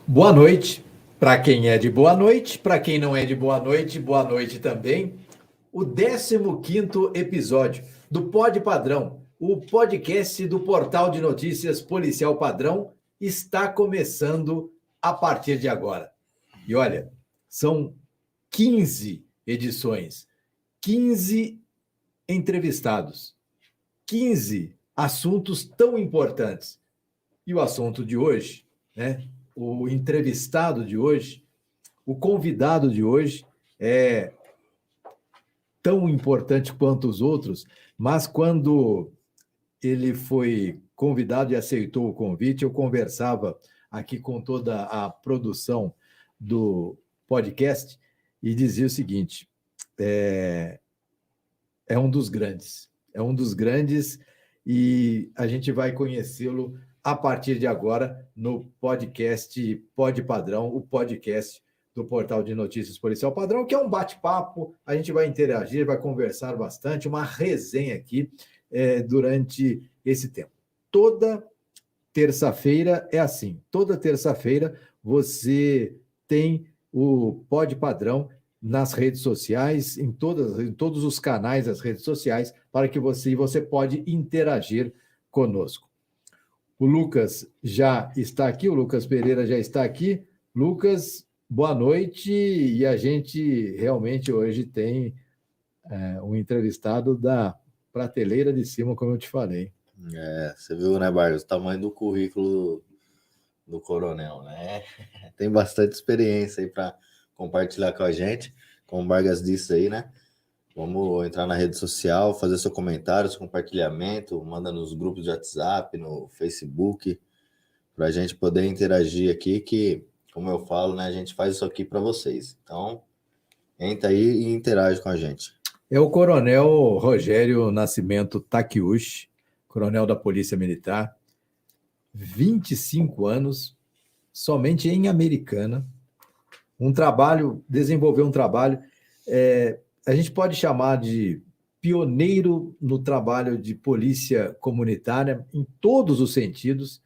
Boa noite para quem é de boa noite, para quem não é de boa noite também. O 15º episódio do Pod Padrão, o podcast do portal de notícias Policial Padrão, está começando a partir de agora. E olha, são 15 edições, 15 entrevistados, 15 assuntos tão importantes. E o assunto de hoje, né? O entrevistado de hoje, o convidado de hoje é tão importante quanto os outros, mas quando ele foi convidado e aceitou o convite, eu conversava aqui com toda a produção do podcast e dizia o seguinte: é um dos grandes, e a gente vai conhecê-lo a partir de agora no podcast Pod Padrão, o podcast do portal de notícias Policial Padrão, que é um bate-papo, a gente vai interagir, vai conversar bastante, uma resenha aqui durante esse tempo. Toda terça-feira é assim, toda terça-feira você tem o Pod Padrão nas redes sociais, em todos os canais das redes sociais, para que você pode interagir conosco. O Lucas já está aqui, o Lucas Pereira já está aqui. Lucas, boa noite. E a gente realmente hoje tem um entrevistado da prateleira de cima, como eu te falei. Você viu, né, Barros, o tamanho do currículo do coronel, né? Tem bastante experiência aí para compartilhar com a gente, como o Vargas disse aí, né? Vamos entrar na rede social, fazer seu comentário, seu compartilhamento, manda nos grupos de WhatsApp, no Facebook, para a gente poder interagir aqui, que, como eu falo, né, a gente faz isso aqui para vocês. Então, entra aí e interage com a gente. É o coronel Rogério Nascimento Takiushi, coronel da Polícia Militar, 25 anos, somente em Americana, desenvolveu um trabalho, a gente pode chamar de pioneiro no trabalho de polícia comunitária, em todos os sentidos,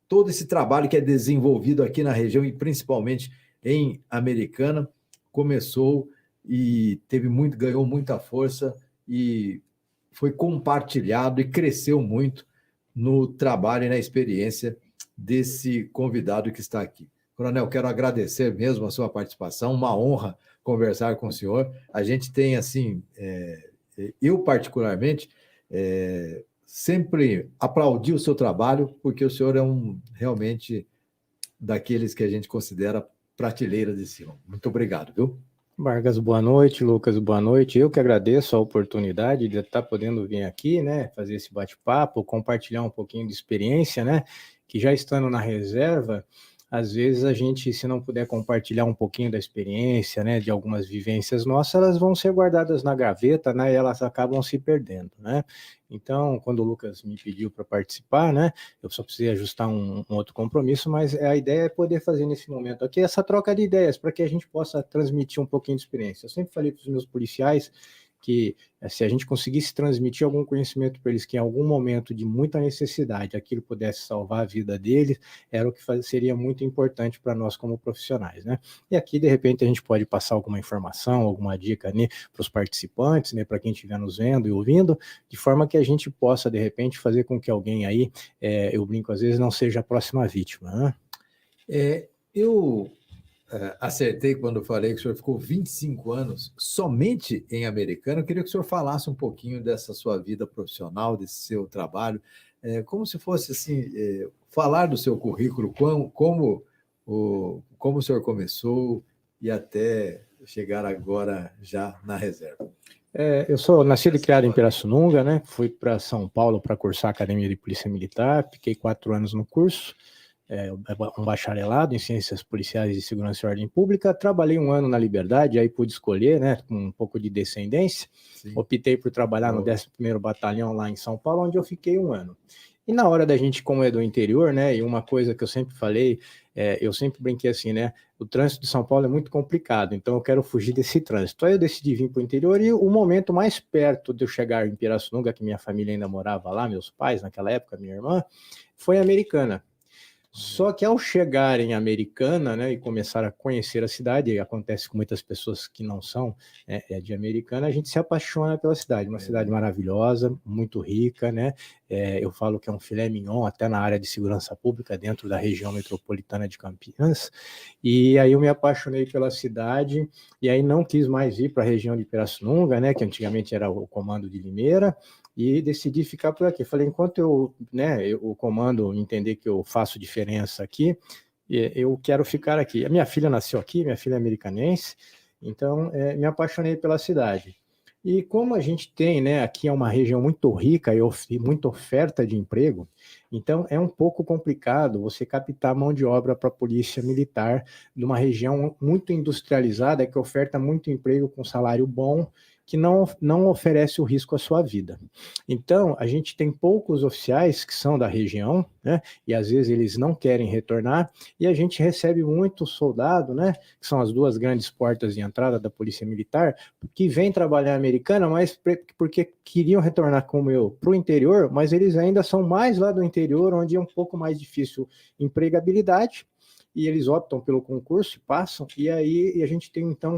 todo esse trabalho que é desenvolvido aqui na região e principalmente em Americana, começou e ganhou muita força e foi compartilhado e cresceu muito no trabalho e na experiência desse convidado que está aqui. Coronel, quero agradecer mesmo a sua participação, uma honra conversar com o senhor. A gente tem, assim, eu particularmente, sempre aplaudi o seu trabalho, porque o senhor é realmente daqueles que a gente considera prateleira de cima. Muito obrigado, viu? Vargas, boa noite. Lucas, boa noite. Eu que agradeço a oportunidade de estar podendo vir aqui, né, fazer esse bate-papo, compartilhar um pouquinho de experiência, né, que já estando na reserva, às vezes a gente, se não puder compartilhar um pouquinho da experiência, né, de algumas vivências nossas, elas vão ser guardadas na gaveta, né, e elas acabam se perdendo, né. Então, quando o Lucas me pediu para participar, né, eu só precisei ajustar um outro compromisso, mas a ideia é poder fazer nesse momento aqui essa troca de ideias, para que a gente possa transmitir um pouquinho de experiência. Eu sempre falei para os meus policiais que se a gente conseguisse transmitir algum conhecimento para eles que em algum momento de muita necessidade aquilo pudesse salvar a vida deles, era o que seria muito importante para nós como profissionais, né? E aqui, de repente, a gente pode passar alguma informação, alguma dica, né, para os participantes, né, para quem estiver nos vendo e ouvindo, de forma que a gente possa, de repente, fazer com que alguém aí, eu brinco às vezes, não seja a próxima vítima, né? Eu acertei quando falei que o senhor ficou 25 anos somente em Americana. Eu queria que o senhor falasse um pouquinho dessa sua vida profissional, desse seu trabalho, como se fosse assim, falar do seu currículo, como o senhor começou e até chegar agora já na reserva. Eu sou nascido e criado em Pirassununga, né? Fui para São Paulo para cursar a Academia de Polícia Militar, fiquei 4 anos no curso, um bacharelado em Ciências Policiais e Segurança e Ordem Pública. Trabalhei 1 ano na Liberdade, aí pude escolher, né, com um pouco de descendência. Sim. Optei por trabalhar no 11º Batalhão lá em São Paulo, onde eu fiquei 1 ano. E na hora da gente, como é do interior, né, e uma coisa que eu sempre falei, eu sempre brinquei assim, né, o trânsito de São Paulo é muito complicado, então eu quero fugir desse trânsito. Aí eu decidi vir para o interior e o momento mais perto de eu chegar em Pirassununga, que minha família ainda morava lá, meus pais naquela época, minha irmã, foi Americana. Só que ao chegar em Americana, né, e começar a conhecer a cidade, e acontece com muitas pessoas que não são de Americana, a gente se apaixona pela cidade. Uma cidade maravilhosa, muito rica, né? Eu falo que é um filé mignon até na área de segurança pública dentro da região metropolitana de Campinas. E aí eu me apaixonei pela cidade e aí não quis mais ir para a região de Pirassununga, né, que antigamente era o comando de Limeira, e decidi ficar por aqui. Falei, enquanto o comando entender que eu faço diferença aqui, eu quero ficar aqui. A minha filha nasceu aqui, minha filha é americanense, então me apaixonei pela cidade. E como a gente tem, né, aqui é uma região muito rica e muita oferta de emprego, então é um pouco complicado você captar mão de obra para a polícia militar numa região muito industrializada que oferta muito emprego com salário bom, que não oferece o risco à sua vida. Então, a gente tem poucos oficiais que são da região, né, e às vezes eles não querem retornar, e a gente recebe muito soldado, né, que são as duas grandes portas de entrada da Polícia Militar, que vem trabalhar Americana, mas porque queriam retornar como eu para o interior, mas eles ainda são mais lá do interior, onde é um pouco mais difícil empregabilidade, e eles optam pelo concurso e passam, e aí a gente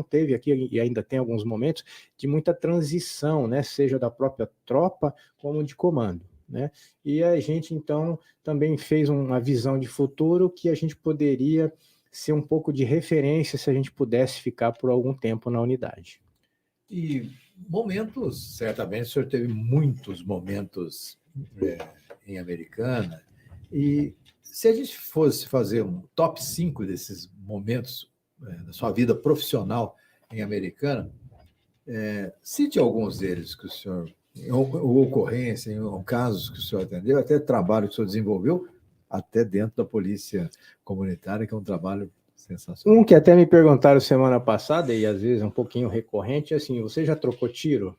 teve aqui, e ainda tem alguns momentos, de muita transição, né, seja da própria tropa como de comando, né, e a gente então também fez uma visão de futuro que a gente poderia ser um pouco de referência se a gente pudesse ficar por algum tempo na unidade. E momentos, certamente o senhor teve muitos momentos em Americana, e se a gente fosse fazer um top 5 desses momentos da sua vida profissional em Americana, cite alguns deles que o senhor, ou ocorrência, ou casos que o senhor atendeu, até trabalho que o senhor desenvolveu, até dentro da polícia comunitária, que é um trabalho sensacional. Um que até me perguntaram semana passada, e às vezes é um pouquinho recorrente, é assim, você já trocou tiro?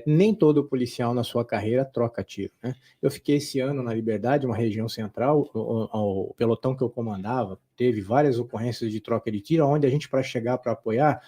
Nem todo policial na sua carreira troca tiro, né? Eu fiquei esse ano na Liberdade, uma região central, o pelotão que eu comandava teve várias ocorrências de troca de tiro, onde a gente, para chegar para apoiar,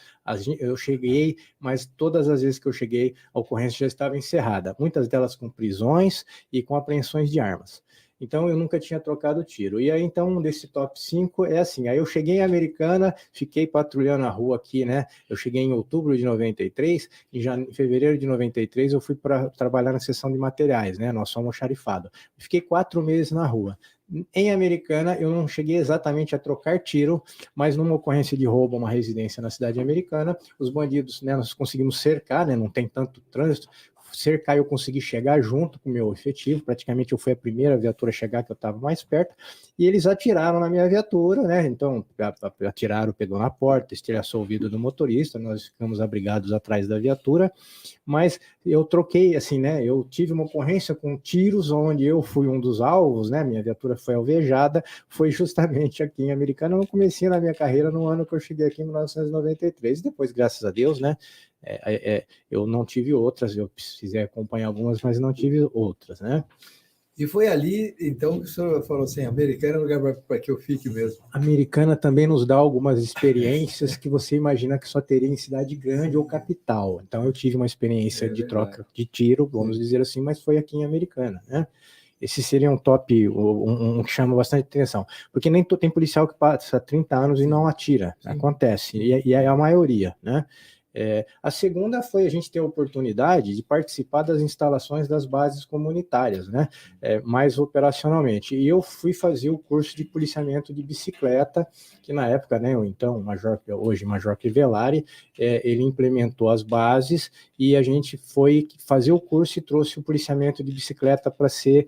eu cheguei, mas todas as vezes que eu cheguei, a ocorrência já estava encerrada, muitas delas com prisões e com apreensões de armas. Então, eu nunca tinha trocado tiro. E aí, então, desse top 5 é assim, aí eu cheguei em Americana, fiquei patrulhando a rua aqui, né? Eu cheguei em outubro de 93, em fevereiro de 93 eu fui para trabalhar na seção de materiais, né? Nós somos xarifado. Fiquei 4 meses na rua. Em Americana, eu não cheguei exatamente a trocar tiro, mas numa ocorrência de roubo a uma residência na cidade americana, os bandidos, né, nós conseguimos cercar, né, não tem tanto trânsito, cercar, eu consegui chegar junto com o meu efetivo, praticamente eu fui a primeira viatura a chegar, que eu estava mais perto, e eles atiraram na minha viatura, né, então atiraram, pegou na porta, estilhaçou o vidro do motorista, nós ficamos abrigados atrás da viatura, mas eu troquei, assim, né, eu tive uma ocorrência com tiros, onde eu fui um dos alvos, né, minha viatura foi alvejada, foi justamente aqui em Americana, no comecinho da minha carreira, no ano que eu cheguei aqui em 1993, e depois, graças a Deus, né, eu não tive outras, eu precisei acompanhar algumas, mas não tive outras, né? E foi ali, então, que o senhor falou assim, Americana é um lugar para que eu fique mesmo. Americana também nos dá algumas experiências que você imagina que só teria em cidade grande ou capital. Então, eu tive uma experiência de troca de tiro, vamos dizer assim, mas foi aqui em Americana, né? Esse seria um top, um que chama bastante atenção, porque nem tem policial que passa 30 anos e não atira, acontece, e é a maioria, né? A segunda foi a gente ter a oportunidade de participar das instalações das bases comunitárias, né? Mais operacionalmente. E eu fui fazer o curso de policiamento de bicicleta, que na época, né, então, hoje Major Crivellari, ele implementou as bases e a gente foi fazer o curso e trouxe o policiamento de bicicleta para ser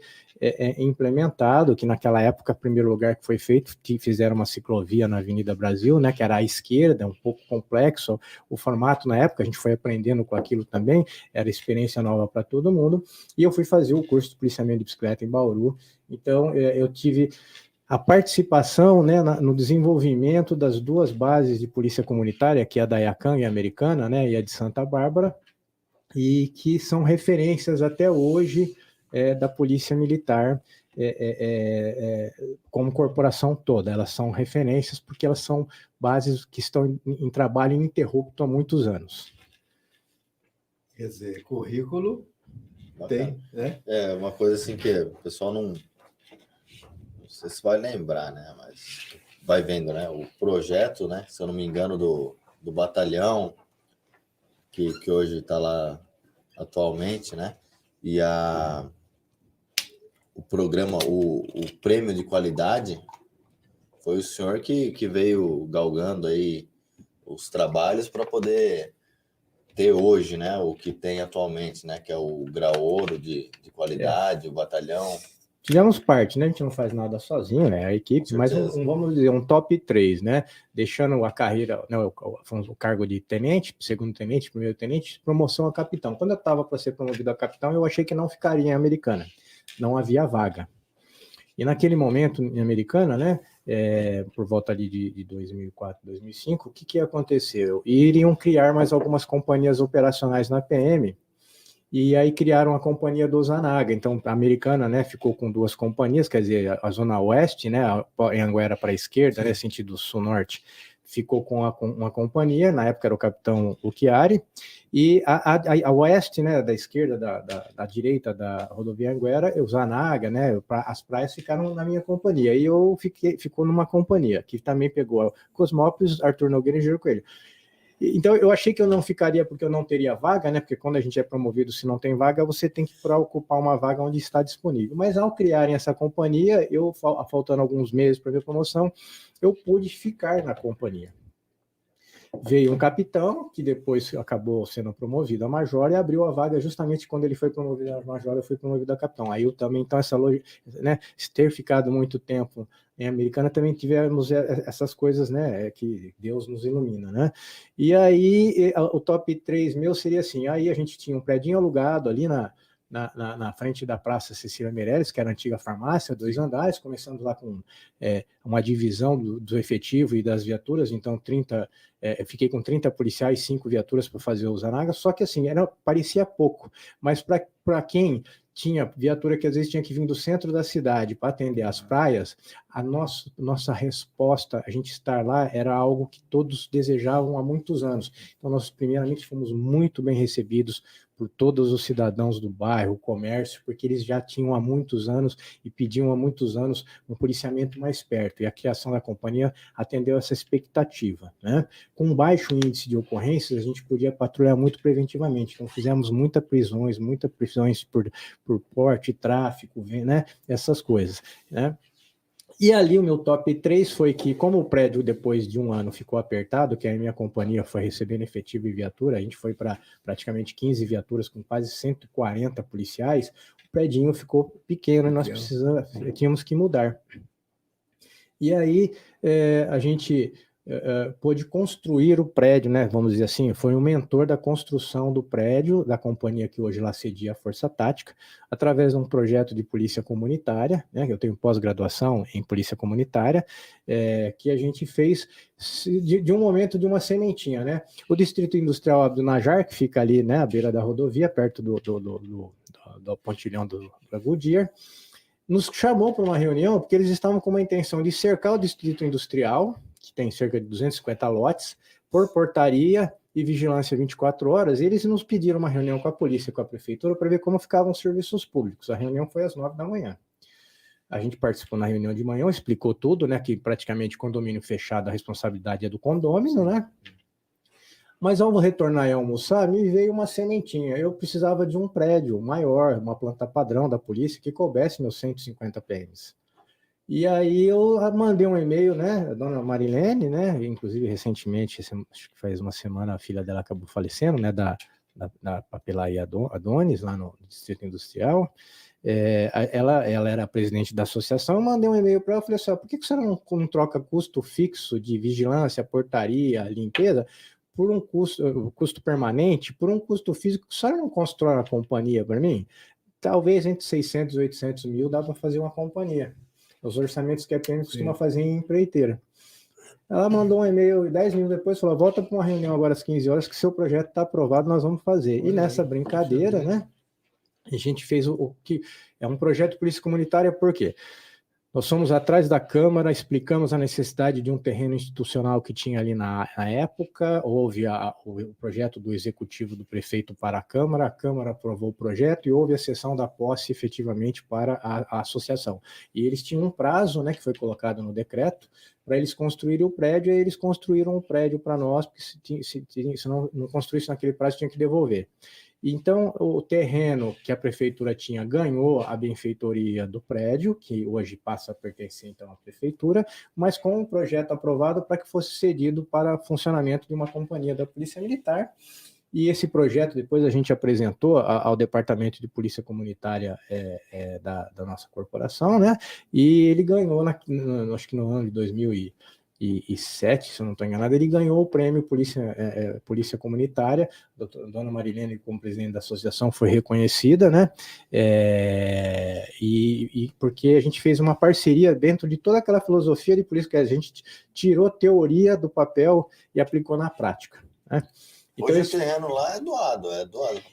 implementado, que naquela época, o primeiro lugar que foi feito, fizeram uma ciclovia na Avenida Brasil, né, que era à esquerda, um pouco complexo, o formato na época, a gente foi aprendendo com aquilo também, era experiência nova para todo mundo, e eu fui fazer o curso de policiamento de bicicleta em Bauru, então eu tive a participação, né, no desenvolvimento das duas bases de polícia comunitária, que é a da Iacanga e a Americana, né, e a de Santa Bárbara, e que são referências até hoje da Polícia Militar como corporação toda. Elas são referências porque elas são bases que estão em trabalho ininterrupto há muitos anos. Quer dizer, currículo tem, né? Uma coisa assim que o pessoal sei se vai lembrar, né? Mas vai vendo, né? O projeto, né? Se eu não me engano, do batalhão, que hoje está lá atualmente, né? E o programa, o prêmio de qualidade, foi o senhor que veio galgando aí os trabalhos para poder ter hoje, né? O que tem atualmente, né? Que é o grau ouro de qualidade, o batalhão. Fizemos parte, né? A gente não faz nada sozinho, né? A equipe, mas vamos dizer, um top 3, né? Deixando a carreira, né, o cargo de tenente, segundo tenente, primeiro tenente, promoção a capitão. Quando eu estava para ser promovido a capitão, eu achei que não ficaria em Americana. Não havia vaga. E naquele momento, em Americana, né? Por volta ali de 2004, 2005, o que aconteceu? Iriam criar mais algumas companhias operacionais na PM, e aí criaram a companhia do Zanaga. Então, a Americana, né, ficou com 2 companhias, quer dizer, a Zona Oeste, né, a Anhanguera para a esquerda, né, sentido sul-norte, ficou com uma companhia, na época era o capitão Uchiari, e a Oeste, né, da esquerda, da direita da rodovia Anhanguera, o Zanaga, né, as praias ficaram na minha companhia, e eu ficou numa companhia, que também pegou Cosmópolis, Arthur Nogueira e Giro Coelho. Então, eu achei que eu não ficaria porque eu não teria vaga, né? Porque quando a gente é promovido, se não tem vaga, você tem que ocupar uma vaga onde está disponível. Mas ao criarem essa companhia, faltando alguns meses para minha promoção, eu pude ficar na companhia. Veio um capitão, que depois acabou sendo promovido a major, e abriu a vaga justamente quando ele foi promovido a major, eu fui promovido a capitão. Aí eu também, então, essa lógica, né, ter ficado muito tempo em Americana, também tivemos essas coisas, né, que Deus nos ilumina, né? E aí, o top 3 meu seria assim, aí a gente tinha um prédio alugado ali na frente da Praça Cecília Meirelles, que era a antiga farmácia, 2 andares, começando lá com uma divisão do efetivo e das viaturas, então eu fiquei com 30 policiais, 5 viaturas para fazer o Zanaga, só que assim, parecia pouco, mas para quem tinha viatura que às vezes tinha que vir do centro da cidade para atender as praias, a nossa resposta, a gente estar lá, era algo que todos desejavam há muitos anos. Então, nós primeiramente fomos muito bem recebidos por todos os cidadãos do bairro, o comércio, porque eles já tinham há muitos anos e pediam há muitos anos um policiamento mais perto, e a criação da companhia atendeu essa expectativa, né? Com baixo índice de ocorrências, a gente podia patrulhar muito preventivamente, então fizemos muitas prisões por porte, tráfico, né? Essas coisas, né? E ali o meu top 3 foi que, como o prédio depois de um ano ficou apertado, que a minha companhia foi recebendo efetivo e viatura, a gente foi para praticamente 15 viaturas com quase 140 policiais, o prédio ficou pequeno e nós tínhamos que mudar. E aí a gente pôde construir o prédio, né? Vamos dizer assim, foi um mentor da construção do prédio, da companhia que hoje lá cedia a Força Tática, através de um projeto de polícia comunitária, né? Eu tenho pós-graduação em polícia comunitária, que a gente fez de um momento de uma sementinha, né? O Distrito Industrial Abdo Najar, que fica ali, né, à beira da rodovia, perto do pontilhão do Goodyear, nos chamou para uma reunião porque eles estavam com uma intenção de cercar o Distrito Industrial, que tem cerca de 250 lotes, por portaria e vigilância 24 horas, e eles nos pediram uma reunião com a polícia, com a prefeitura, para ver como ficavam os serviços públicos. A reunião foi às 9 da manhã. A gente participou na reunião de manhã, explicou tudo, né, que praticamente condomínio fechado, a responsabilidade é do condômino, né? Mas ao retornar e almoçar, me veio uma sementinha. Eu precisava de um prédio maior, uma planta padrão da polícia que coubesse meus 150 PMs. E aí eu mandei um e-mail, né, a dona Marilene, né, inclusive recentemente, acho que faz uma semana, a filha dela acabou falecendo, né, da papelaria Adonis, lá no Distrito Industrial. Ela era presidente da associação, eu mandei um e-mail para ela, falei assim, por que você não troca custo fixo de vigilância, portaria, limpeza, por um custo permanente, por um custo físico, a senhora não constrói uma companhia para mim? Talvez entre 600 e 800 mil dá para fazer uma companhia. Os orçamentos que a PM costuma fazer em empreiteira. Ela mandou um e-mail 10 minutos depois, falou, volta para uma reunião agora às 15 horas, que seu projeto está aprovado, nós vamos fazer. E nessa brincadeira, né, a gente fez o que é um projeto de polícia comunitária, por quê? Nós fomos atrás da Câmara, explicamos a necessidade de um terreno institucional que tinha ali na época, houve o projeto do executivo do prefeito para a Câmara aprovou o projeto e houve a cessão da posse efetivamente para a associação. E eles tinham um prazo, né, que foi colocado no decreto, para eles construírem o prédio, e eles construíram um prédio para nós, porque se não construísse naquele prazo, tinha que devolver. Então, o terreno que a prefeitura tinha ganhou a benfeitoria do prédio, que hoje passa a pertencer, então, à prefeitura, mas com um projeto aprovado para que fosse cedido para funcionamento de uma companhia da Polícia Militar. E esse projeto, depois a gente apresentou ao Departamento de Polícia Comunitária da nossa corporação, né? E ele ganhou, acho que no ano de 2007, se eu não estou enganado, ele ganhou o prêmio Polícia Comunitária. Dona Marilene, como presidente da associação, foi reconhecida, né? E porque a gente fez uma parceria dentro de toda aquela filosofia de polícia, que a gente tirou teoria do papel e aplicou na prática, né? Então, hoje o terreno lá é doado.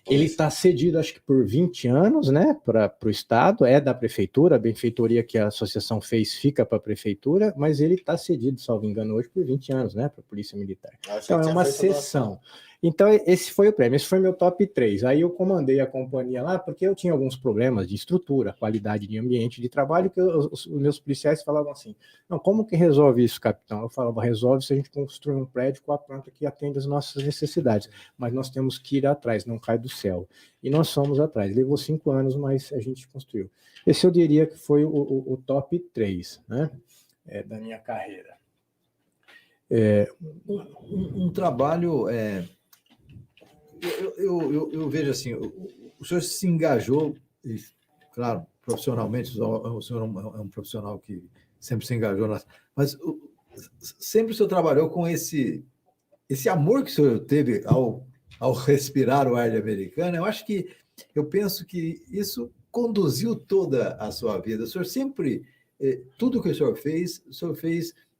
Ele está cedido, acho que por 20 anos, né, para o Estado, é da Prefeitura, a benfeitoria que a associação fez fica para a Prefeitura, mas ele está cedido, salvo engano, hoje por 20 anos, né, para a Polícia Militar. Então é uma cessão. Então esse foi o prêmio, esse foi meu top 3. Aí eu comandei a companhia lá, porque eu tinha alguns problemas de estrutura, qualidade de ambiente de trabalho, que os meus policiais falavam assim, não, como que resolve isso, capitão? Eu falava, resolve se a gente construir um prédio com a planta que atende às nossas necessidades, mas nós temos que ir atrás, não cai do céu. E nós fomos atrás, levou 5 anos, mas a gente construiu. Esse eu diria que foi o top 3, né, da minha carreira. Um trabalho... Eu vejo assim, o senhor se engajou, e, claro, profissionalmente, o senhor é um profissional que sempre se engajou, mas sempre o senhor trabalhou com esse amor que o senhor teve ao respirar o ar de Americana. Eu penso que isso conduziu toda a sua vida. O senhor sempre, tudo que o senhor fez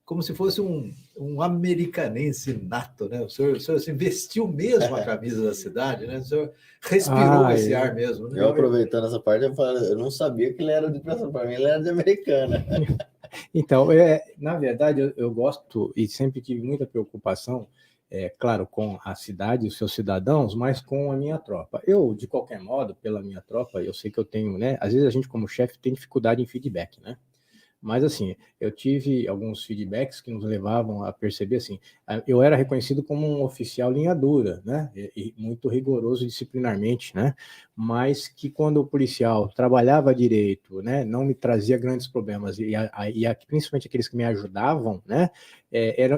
como se fosse um americanense nato, né? O senhor assim, vestiu mesmo a camisa da cidade, né? O senhor respirou esse ar mesmo, né? Eu, aproveitando essa parte, eu não sabia que ele era de Praça, para mim ele era de Americana. Então, na verdade, eu gosto e sempre tive muita preocupação, claro, com a cidade e os seus cidadãos, mas com a minha tropa. Eu, de qualquer modo, pela minha tropa, eu sei que eu tenho, né? Às vezes a gente, como chefe, tem dificuldade em feedback, né? Mas, assim, eu tive alguns feedbacks que nos levavam a perceber, assim, eu era reconhecido como um oficial linha dura, né, e muito rigoroso disciplinarmente, né, mas que quando o policial trabalhava direito, né, não me trazia grandes problemas, e principalmente aqueles que me ajudavam, né,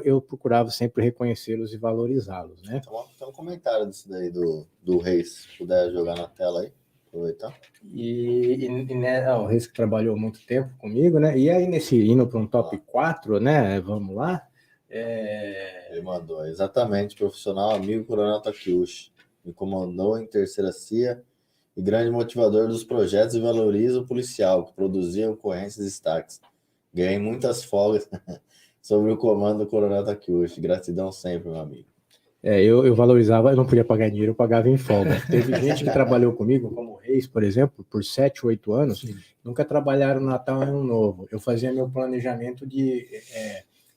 eu procurava sempre reconhecê-los e valorizá-los, né. Tem um comentário disso daí do Reis, se puder jogar na tela aí. Aproveitar. O Reis que trabalhou muito tempo comigo, né? E aí, indo para um top 4, né? Vamos lá. Ele mandou, exatamente, profissional, amigo Coronel Takeuchi. Me comandou em terceira CIA e grande motivador dos projetos e valoriza o policial, que produzia ocorrências e destaques. Ganhei muitas folgas sobre o comando do Coronel Takeuchi. Gratidão sempre, meu amigo. Eu valorizava, eu não podia pagar dinheiro, eu pagava em folga. Teve gente que trabalhou comigo, como o Reis, por exemplo, por 7, 8 anos, sim, nunca trabalharam Natal e Ano Novo. Eu fazia meu planejamento de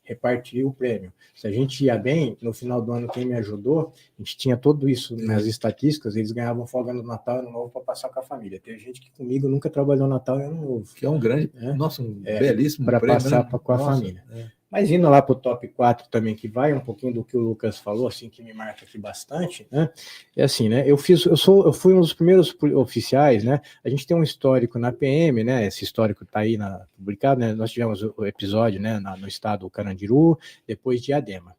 repartir o prêmio. Se a gente ia bem, no final do ano, quem me ajudou, a gente tinha tudo isso nas estatísticas, eles ganhavam folga no Natal e Ano Novo para passar com a família. Tem gente que comigo nunca trabalhou Natal e Ano Novo. Que é um grande, belíssimo para prêmio, passar né? Com a família. Mas indo lá para o top 4 também, que vai um pouquinho do que o Lucas falou, assim, que me marca aqui bastante, né? É assim, né? Eu fui um dos primeiros oficiais, né? A gente tem um histórico na PM, né? Esse histórico está aí publicado, né? Nós tivemos o episódio, né? No estado do Carandiru, depois de Diadema.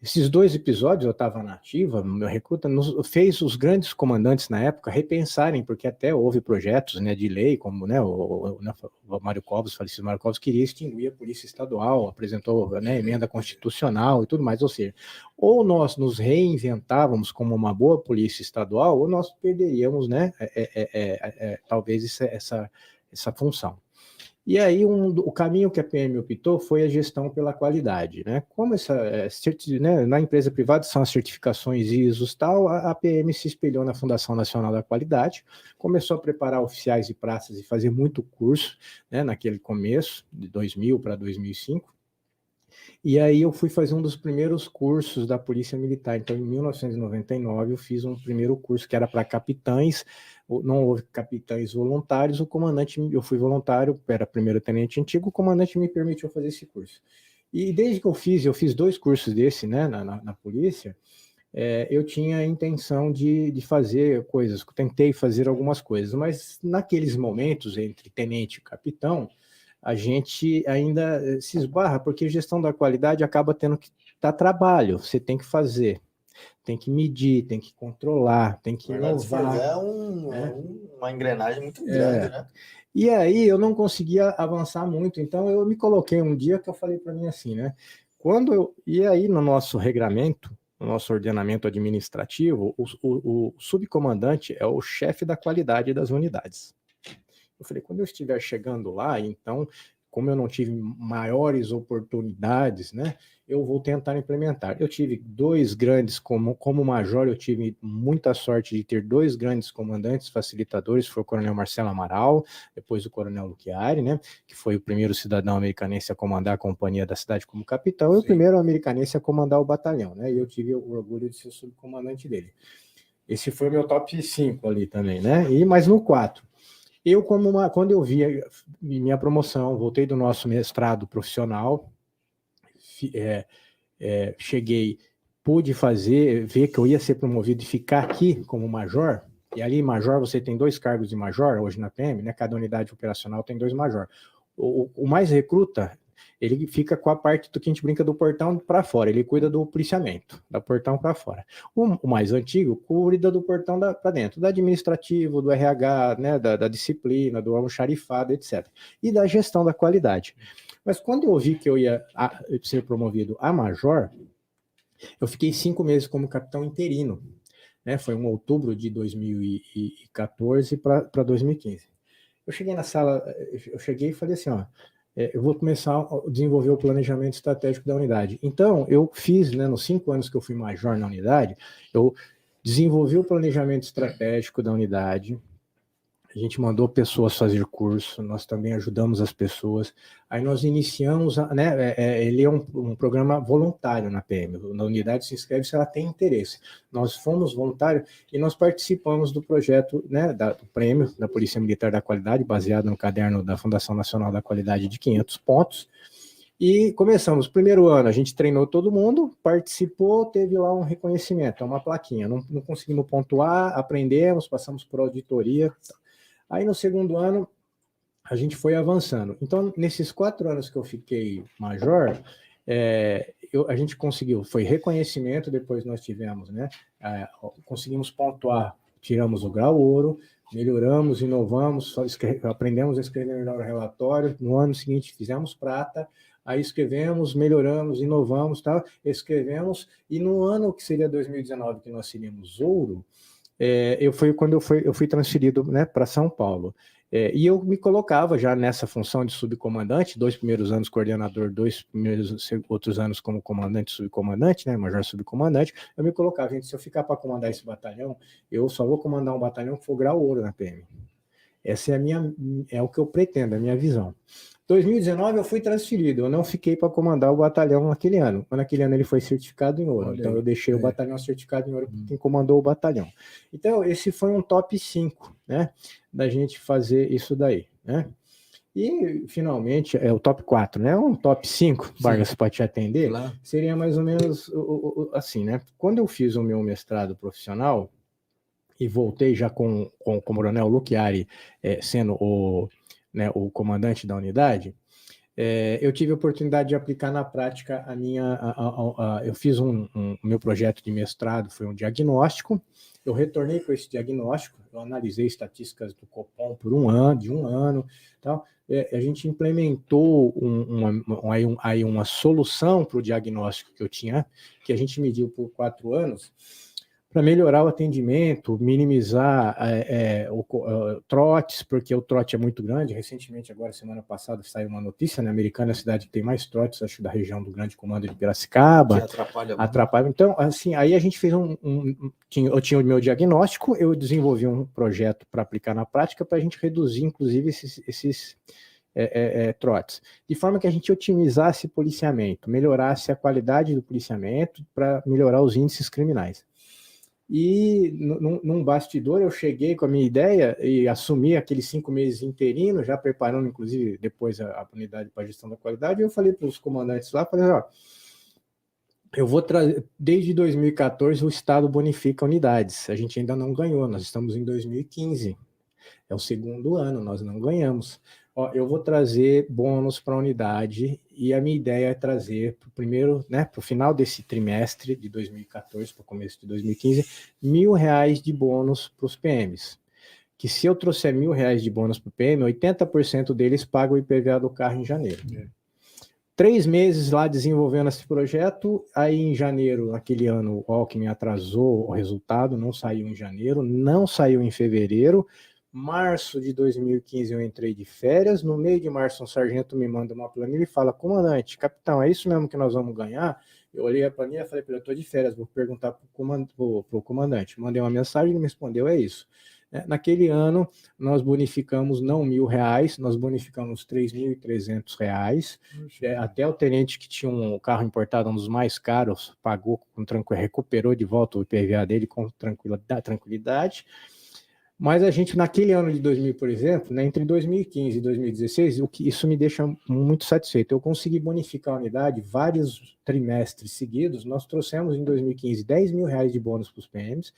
Esses 2 episódios, eu estava na ativa, meu recruta fez os grandes comandantes na época repensarem, porque até houve projetos, né, de lei, como, né, o Mário Covas, falecido Mário Covas, queria extinguir a Polícia Estadual, apresentou, né, emenda constitucional e tudo mais, ou seja, ou nós nos reinventávamos como uma boa Polícia Estadual, ou nós perderíamos, né, talvez essa função. E aí o caminho que a PM optou foi a gestão pela qualidade, né? Como né, na empresa privada são as certificações ISO e tal, a PM se espelhou na Fundação Nacional da Qualidade, começou a preparar oficiais e praças e fazer muito curso, né, naquele começo, de 2000 para 2005. E aí eu fui fazer um dos primeiros cursos da Polícia Militar. Então, em 1999, eu fiz um primeiro curso que era para capitães. Não houve capitães voluntários. O comandante, eu fui voluntário, era primeiro tenente antigo, o comandante me permitiu fazer esse curso. E desde que eu fiz 2 cursos desse, né, na polícia, eu tinha a intenção de fazer coisas, tentei fazer algumas coisas, mas naqueles momentos entre tenente e capitão, a gente ainda se esbarra, porque gestão da qualidade acaba tendo que dar trabalho, você tem que fazer, tem que medir, tem que controlar, tem que inovar. É uma engrenagem muito grande, né? E aí eu não conseguia avançar muito, então eu me coloquei um dia que eu falei para mim assim, né? E aí no nosso regramento, no nosso ordenamento administrativo, o subcomandante é o chefe da qualidade das unidades. Eu falei, quando eu estiver chegando lá, então, como eu não tive maiores oportunidades, né, eu vou tentar implementar. Eu tive 2 grandes, como major, eu tive muita sorte de ter 2 grandes comandantes facilitadores, foi o coronel Marcelo Amaral, depois o coronel Luchiari, né, que foi o primeiro cidadão americanense a comandar a companhia da cidade como capitão, e o primeiro americanense a comandar o batalhão, né, e eu tive o orgulho de ser subcomandante dele. Esse foi o meu top 5 ali também, né, mas no 4, quando eu vi minha promoção, voltei do nosso mestrado profissional, cheguei, pude ver que eu ia ser promovido e ficar aqui como major, e ali major você tem 2 cargos de major, hoje na PM, né? Cada unidade operacional tem 2 major. O mais recruta, ele fica com a parte do que a gente brinca do portão para fora, ele cuida do policiamento, do portão para fora. O mais antigo cuida do portão para dentro, do administrativo, do RH, né, da disciplina, do almoxarifado, etc. E da gestão da qualidade. Mas quando eu vi que eu ia ser promovido a major, eu fiquei 5 meses como capitão interino, né? Foi em outubro de 2014 para 2015. Eu cheguei na sala, eu cheguei e falei assim, ó, eu vou começar a desenvolver o planejamento estratégico da unidade. Então, eu fiz, né, nos 5 anos que eu fui major na unidade, eu desenvolvi o planejamento estratégico da unidade, a gente mandou pessoas fazer curso, nós também ajudamos as pessoas, aí nós iniciamos, né, ele é um programa voluntário na PM, na unidade se inscreve se ela tem interesse. Nós fomos voluntários e nós participamos do projeto, né, do prêmio da Polícia Militar da Qualidade, baseado no caderno da Fundação Nacional da Qualidade de 500 pontos, e começamos, primeiro ano, a gente treinou todo mundo, participou, teve lá um reconhecimento, uma plaquinha, não conseguimos pontuar, aprendemos, passamos por auditoria. Aí no segundo ano, a gente foi avançando. Então, nesses 4 anos que eu fiquei major, a gente conseguiu, foi reconhecimento, depois nós tivemos, né? Conseguimos pontuar, tiramos o grau ouro, melhoramos, inovamos, aprendemos a escrever melhor o relatório. No ano seguinte, fizemos prata, aí escrevemos, melhoramos, inovamos, tal, escrevemos, e no ano que seria 2019, que nós seríamos ouro, quando eu fui transferido, né, para São Paulo. E eu me colocava já nessa função de subcomandante, 2 primeiros anos coordenador, 2 primeiros outros anos como comandante, subcomandante, né, major subcomandante, eu me colocava, gente, se eu ficar para comandar esse batalhão, eu só vou comandar um batalhão que for grau ouro na PM. Essa é o que eu pretendo, a minha visão. 2019 eu fui transferido, eu não fiquei para comandar o batalhão naquele ano. Naquele ano ele foi certificado em ouro, então eu deixei o batalhão certificado em ouro para quem comandou o batalhão. Então esse foi um top 5, né, da gente fazer isso daí, né? E finalmente é o top 4, né? Um top 5, Vargas, para te atender, claro. Seria mais ou menos assim, né? Quando eu fiz o meu mestrado profissional e voltei já com o coronel Luchiari sendo o comandante da unidade, eu tive a oportunidade de aplicar na prática eu fiz o meu projeto de mestrado, foi um diagnóstico, eu retornei com esse diagnóstico, eu analisei estatísticas do Copom por um ano, tal, a gente implementou uma solução para o diagnóstico que eu tinha, que a gente mediu por 4 anos, para melhorar o atendimento, minimizar trotes, porque o trote é muito grande. Recentemente, agora, semana passada, saiu uma notícia, né? Americana é a cidade que tem mais trotes, acho, da região do Grande Comando de Piracicaba. Que atrapalha. Então, assim, aí a gente fez eu tinha o meu diagnóstico, eu desenvolvi um projeto para aplicar na prática para a gente reduzir, inclusive, esses trotes, de forma que a gente otimizasse o policiamento, melhorasse a qualidade do policiamento para melhorar os índices criminais. E num bastidor eu cheguei com a minha ideia e assumi aqueles 5 meses interino, já preparando, inclusive, depois a unidade para gestão da qualidade, e eu falei para os comandantes lá, falei, ó, eu vou trazer, desde 2014 o Estado bonifica unidades, a gente ainda não ganhou, nós estamos em 2015, é o segundo ano, nós não ganhamos. Ó, eu vou trazer bônus para a unidade e a minha ideia é trazer para o primeiro, né, para o final desse trimestre de 2014, para o começo de 2015, R$1.000 de bônus para os PMs. Que se eu trouxer R$1.000 de bônus para o PM, 80% deles pagam o IPVA do carro em janeiro. 3 meses lá desenvolvendo esse projeto, aí em janeiro, aquele ano, o Alckmin atrasou o resultado, não saiu em janeiro, não saiu em fevereiro. Março de 2015 eu entrei de férias, no meio de março um sargento me manda uma planilha e fala, comandante, capitão, é isso mesmo que nós vamos ganhar? Eu olhei a planilha e falei, eu estou de férias, vou perguntar para o comandante. Mandei uma mensagem e ele me respondeu, é isso. Naquele ano, nós bonificamos não R$1.000, nós bonificamos R$3.300. Até o tenente que tinha um carro importado, um dos mais caros, pagou com tranquilidade, recuperou de volta o IPVA dele com tranquilidade. Mas a gente, naquele ano de 2000, por exemplo, né, entre 2015 e 2016, isso me deixa muito satisfeito. Eu consegui bonificar a unidade vários trimestres seguidos. Nós trouxemos em 2015 R$10.000 de bônus para os PMs.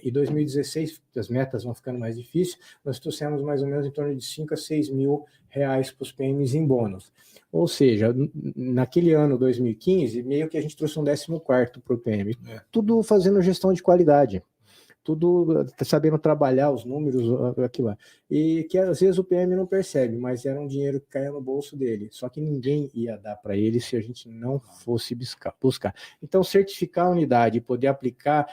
E 2016, as metas vão ficando mais difíceis, nós trouxemos mais ou menos em torno de R$5.000 a R$6.000 para os PMs em bônus. Ou seja, naquele ano 2015, meio que a gente trouxe um 14º para o PM. Tudo fazendo gestão de qualidade. Tudo sabendo trabalhar os números, aquilo lá. E que às vezes o PM não percebe, mas era um dinheiro que caía no bolso dele. Só que ninguém ia dar para ele se a gente não fosse buscar. Então, certificar a unidade e poder aplicar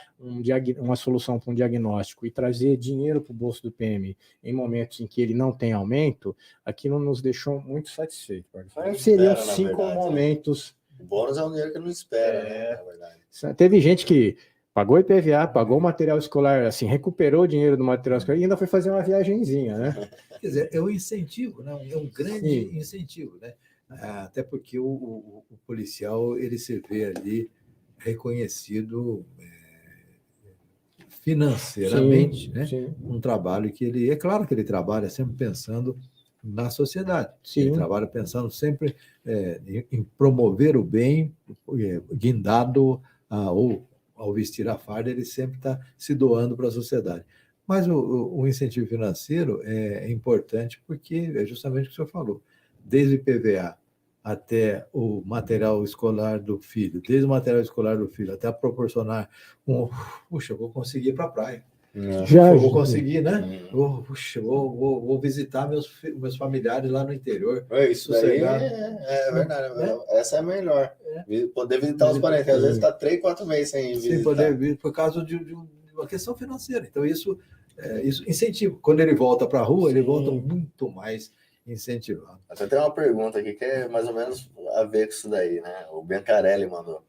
uma solução para um diagnóstico e trazer dinheiro para o bolso do PM em momentos em que ele não tem aumento, aquilo nos deixou muito satisfeitos. Seriam 5 momentos. O bônus é um dinheiro que não espera, né? Na verdade. Teve gente que pagou IPVA, pagou o material escolar, assim, recuperou o dinheiro do material escolar e ainda foi fazer uma viagenzinha, né? Quer dizer, é um incentivo, né? É um grande incentivo, né? Até porque o policial, ele se vê ali reconhecido financeiramente, né? Um trabalho que ele... É claro que ele trabalha sempre pensando na sociedade. Ele trabalha pensando sempre em promover o bem, guindado ao vestir a farda, ele sempre está se doando para a sociedade. Mas o incentivo financeiro é importante porque é justamente o que o senhor falou. Desde o IPVA até o material escolar do filho, desde o material escolar do filho até proporcionar puxa, eu vou conseguir ir para a praia. Vou conseguir, né? Vou visitar meus familiares lá no interior. Isso daí é verdade. Essa é a melhor. Poder visitar os parentes. Às vezes está 3, 4 meses sem visitar. Sem poder vir por causa de uma questão financeira. Então, isso incentiva. Quando ele volta para a rua, ele volta muito mais incentivado. Até tem uma pergunta aqui que é mais ou menos a ver com isso daí, né? O Biancarelli mandou.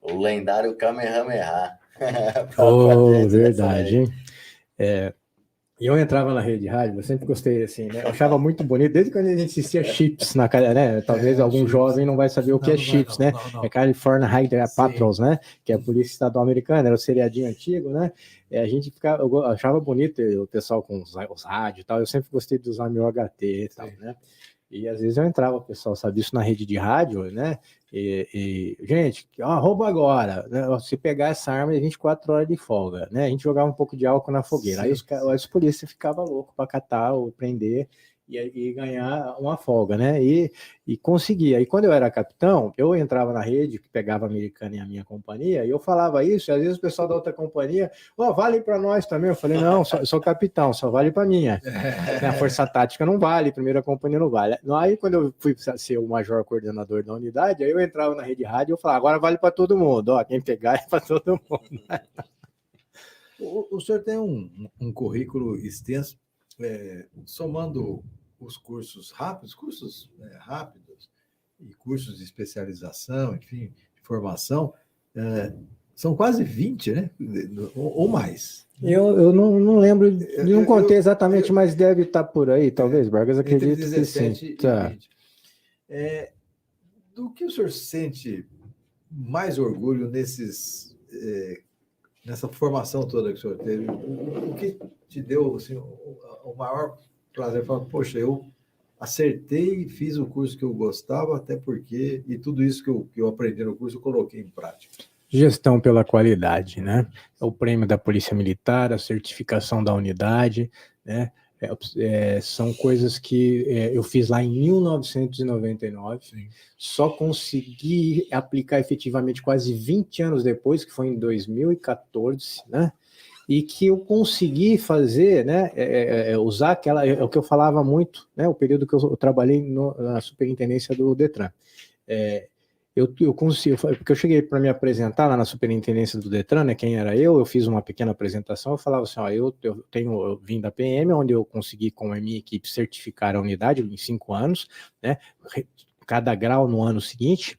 O lendário Kamehameha. Verdade, hein? Eu entrava na rede rádio, eu sempre gostei assim, né? Eu achava muito bonito, desde quando a gente assistia chips na cara, né? Talvez algum jovem não vai saber o que é chips, né? É California Highway Patrols, né? Que é a Polícia Estadual Americana, era o seriadinho antigo, né? A gente eu achava bonito o pessoal com os rádios e tal, eu sempre gostei de usar meu HT e tal, né? E às vezes eu entrava, o pessoal sabe isso na rede de rádio, né? Gente, rouba agora, né? Se pegar essa arma é 24 horas de folga, né? A gente jogava um pouco de álcool na fogueira, aí os polícias ficavam loucos para catar ou prender e ganhar uma folga, né? E conseguia. E quando eu era capitão, eu entrava na rede, que pegava a Americana e a minha companhia, e eu falava isso, e às vezes o pessoal da outra companhia, vale para nós também. Eu falei, não, eu sou capitão, só vale para minha. A força tática não vale, primeira companhia não vale. Aí quando eu fui ser o major coordenador da unidade, aí eu entrava na rede rádio e eu falava, agora vale para todo mundo, quem pegar é para todo mundo. O senhor tem um currículo extenso, somando os cursos rápidos e cursos de especialização, enfim, de formação, são quase 20, né? Ou mais. Eu não lembro, não contei exatamente, mas deve estar por aí, talvez, Vargas, acredito entre 17 que sim. E tá. 20. Do que o senhor sente mais orgulho nessa formação toda que o senhor teve? O que te deu assim, o maior prazer? Falar, poxa, eu acertei e fiz o curso que eu gostava, até porque, e tudo isso que eu aprendi no curso, eu coloquei em prática. Gestão pela qualidade, né? O prêmio da Polícia Militar, a certificação da unidade, né? São coisas que eu fiz lá em 1999, sim. Só consegui aplicar efetivamente quase 20 anos depois, que foi em 2014, né? E que eu consegui fazer, né? Usar aquela, o que eu falava muito, né? O período que eu trabalhei na superintendência do Detran. Eu consigo, porque eu cheguei para me apresentar lá na superintendência do Detran, né, quem era eu fiz uma pequena apresentação, eu falava assim, ó, eu vim da PM, onde eu consegui com a minha equipe certificar a unidade em 5 anos, né, cada grau no ano seguinte.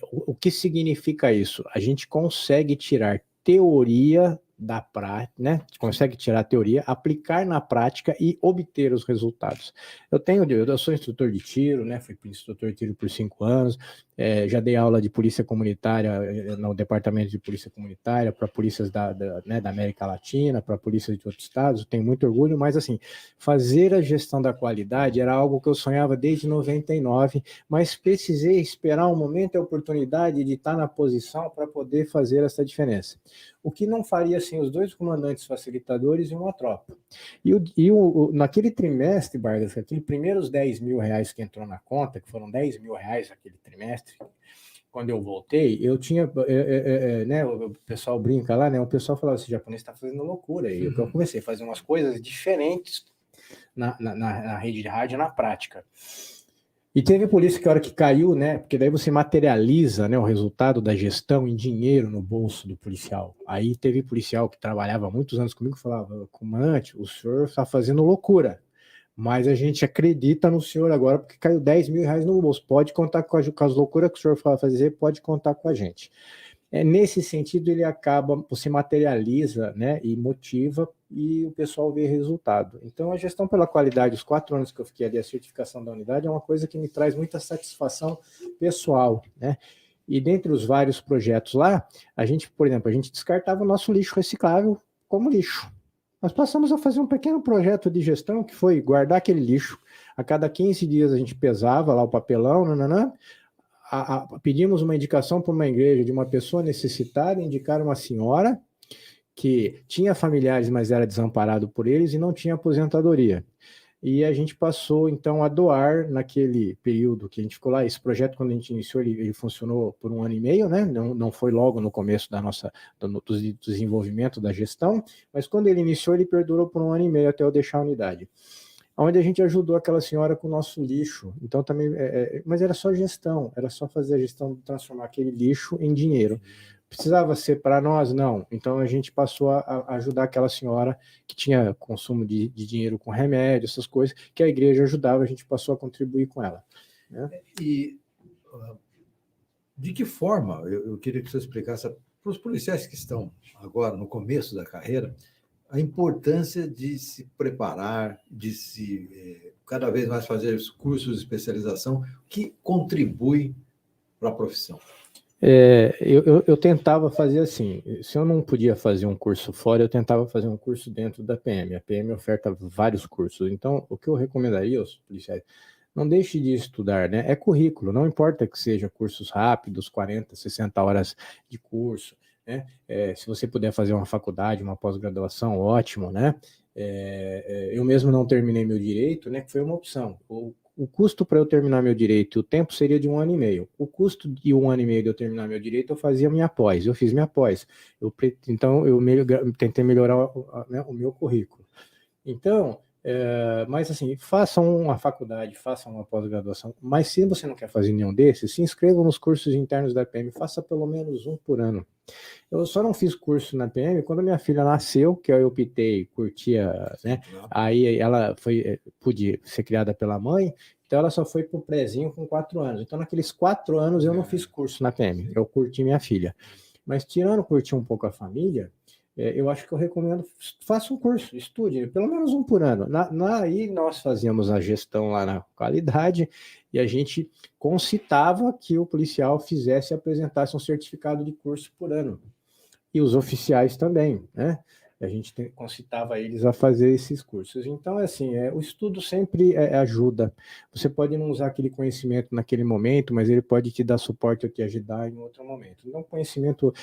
O que significa isso? A gente consegue tirar teoria da prática, né? Consegue tirar a teoria, aplicar na prática e obter os resultados. Eu sou instrutor de tiro, né? Fui instrutor de tiro por 5 anos, já dei aula de polícia comunitária no departamento de polícia comunitária para polícias da América Latina, para polícias de outros estados. Tenho muito orgulho, mas assim, fazer a gestão da qualidade era algo que eu sonhava desde 99, mas precisei esperar um momento e a oportunidade de estar na posição para poder fazer essa diferença. O que não faria sem os 2 comandantes facilitadores e uma tropa. Naquele trimestre, Vargas, aqueles primeiros 10 mil reais que entrou na conta, que foram 10 mil reais aquele trimestre, quando eu voltei, eu tinha, né, o pessoal brinca lá, né, o pessoal falava, esse japonês está fazendo loucura, e eu comecei a fazer umas coisas diferentes na rede de rádio, na prática. E teve polícia que a hora que caiu, né? Porque daí você materializa, né, o resultado da gestão em dinheiro no bolso do policial. Aí teve policial que trabalhava há muitos anos comigo e falava, comandante, o senhor está fazendo loucura, mas a gente acredita no senhor agora porque caiu 10 mil reais no bolso. Pode contar com as loucuras que o senhor vai fazer, pode contar com a gente. Nesse sentido, ele acaba, se materializa, né, e motiva, e o pessoal vê resultado. Então, a gestão pela qualidade, os 4 anos que eu fiquei ali, a certificação da unidade, é uma coisa que me traz muita satisfação pessoal, né? E dentre os vários projetos lá, a gente, por exemplo, a gente descartava o nosso lixo reciclável como lixo. Nós passamos a fazer um pequeno projeto de gestão, que foi guardar aquele lixo. A cada 15 dias a gente pesava lá o papelão, pedimos uma indicação para uma igreja de uma pessoa necessitada, indicaram uma senhora que tinha familiares, mas era desamparado por eles e não tinha aposentadoria. E a gente passou, então, a doar naquele período que a gente ficou lá. Esse projeto, quando a gente iniciou, ele funcionou por 1 ano e meio, né? Não foi logo no começo do desenvolvimento da gestão, mas quando ele iniciou, ele perdurou por 1 ano e meio até eu deixar a unidade. Onde a gente ajudou aquela senhora com o nosso lixo. Então também, mas era só gestão, era só fazer a gestão de transformar aquele lixo em dinheiro. Precisava ser para nós? Não. Então a gente passou a ajudar aquela senhora que tinha consumo de dinheiro com remédio, essas coisas, que a igreja ajudava, a gente passou a contribuir com ela. Né? E de que forma, eu queria que você explicasse para os policiais que estão agora no começo da carreira, a importância de se preparar, de se cada vez mais fazer os cursos de especialização que contribuem para a profissão. Eu tentava fazer assim, se eu não podia fazer um curso fora, eu tentava fazer um curso dentro da PM. A PM oferta vários cursos, então o que eu recomendaria aos policiais, não deixe de estudar, né? É currículo, não importa que seja cursos rápidos, 40, 60 horas de curso, né? Se você puder fazer uma faculdade, uma pós-graduação, ótimo, né? Eu mesmo não terminei meu direito, né? Que foi uma opção. O custo para eu terminar meu direito, o tempo seria de 1 ano e meio. O custo de 1 ano e meio de eu terminar meu direito, eu fazia minha pós. Eu fiz minha pós. Então, eu tentei melhorar o meu currículo. Então, mas assim, façam uma faculdade, façam uma pós-graduação, mas se você não quer fazer nenhum desses, se inscreva nos cursos internos da PM, faça pelo menos um por ano. Eu só não fiz curso na PM quando minha filha nasceu, que eu optei, curtia, né? Aí ela pude ser criada pela mãe, então ela só foi pro prézinho com 4 anos. Então, naqueles 4 anos, eu não fiz curso na PM, eu curti minha filha. Mas tirando curtir um pouco a família, eu acho que eu recomendo, faça um curso, estude, pelo menos um por ano. Aí nós fazíamos a gestão lá na qualidade e a gente concitava que o policial apresentasse um certificado de curso por ano. E os oficiais também, né? A gente concitava eles a fazer esses cursos. Então, assim, o estudo sempre ajuda. Você pode não usar aquele conhecimento naquele momento, mas ele pode te dar suporte ou te ajudar em outro momento. Então, o conhecimento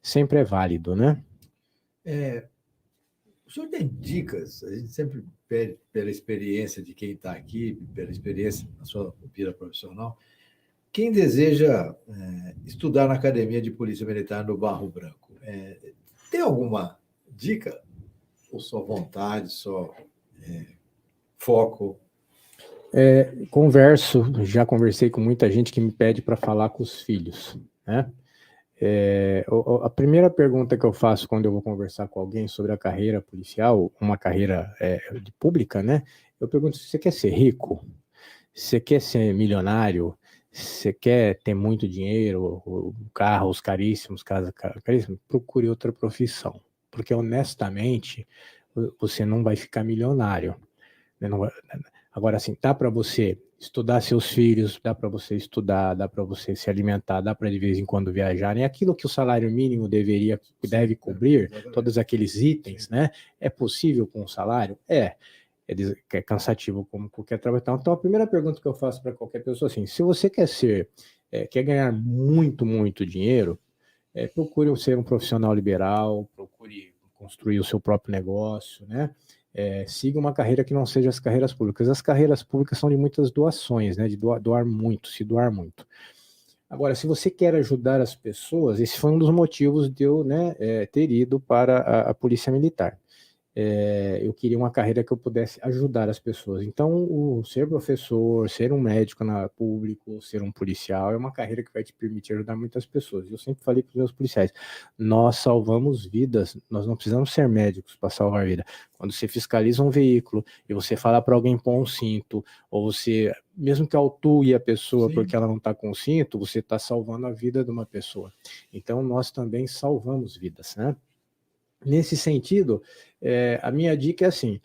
sempre é válido, né? O senhor tem dicas? A gente sempre pede pela experiência de quem está aqui, pela experiência na sua vida profissional. Quem deseja estudar na Academia de Polícia Militar no Barro Branco, tem alguma dica? Ou só vontade, só foco? Já conversei com muita gente que me pede para falar com os filhos, né? A primeira pergunta que eu faço quando eu vou conversar com alguém sobre a carreira policial, uma carreira de pública, né? Eu pergunto se você quer ser rico, se você quer ser milionário, você quer ter muito dinheiro, carros caríssimos, casa caríssima, procure outra profissão. Porque, honestamente, você não vai ficar milionário. Agora, assim, dá para você estudar seus filhos, dá para você estudar, dá para você se alimentar, dá para de vez em quando viajar. E aquilo que o salário mínimo deve cobrir, todos aqueles itens, né? É possível com o salário? É cansativo como qualquer trabalho. Então, a primeira pergunta que eu faço para qualquer pessoa, assim, se você quer ganhar muito, muito dinheiro, procure ser um profissional liberal, procure construir o seu próprio negócio, né? Siga uma carreira que não seja as carreiras públicas. As carreiras públicas são de muitas doações, né? De doar muito, se doar muito. Agora, se você quer ajudar as pessoas, esse foi um dos motivos de eu, né, ter ido para a Polícia Militar. Eu queria uma carreira que eu pudesse ajudar as pessoas. Então, ser professor, ser um médico público, ser um policial, é uma carreira que vai te permitir ajudar muitas pessoas. Eu sempre falei para os meus policiais, nós salvamos vidas, nós não precisamos ser médicos para salvar vida. Quando você fiscaliza um veículo e você fala para alguém pôr um cinto, ou você, mesmo que autue a pessoa porque ela não está com o cinto, você está salvando a vida de uma pessoa. Então, nós também salvamos vidas, né? Nesse sentido, a minha dica é assim,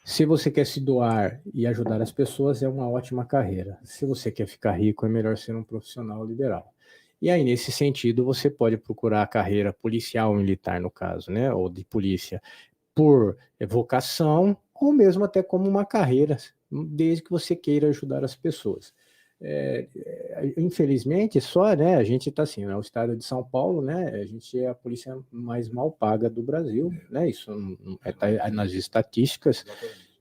se você quer se doar e ajudar as pessoas, é uma ótima carreira. Se você quer ficar rico, é melhor ser um profissional liberal. E aí, nesse sentido, você pode procurar a carreira policial militar, no caso, né, ou de polícia, por vocação, ou mesmo até como uma carreira, desde que você queira ajudar as pessoas. Infelizmente, né, a gente está assim, o estado de São Paulo, né, a gente é a polícia mais mal paga do Brasil, né, isso tá nas estatísticas.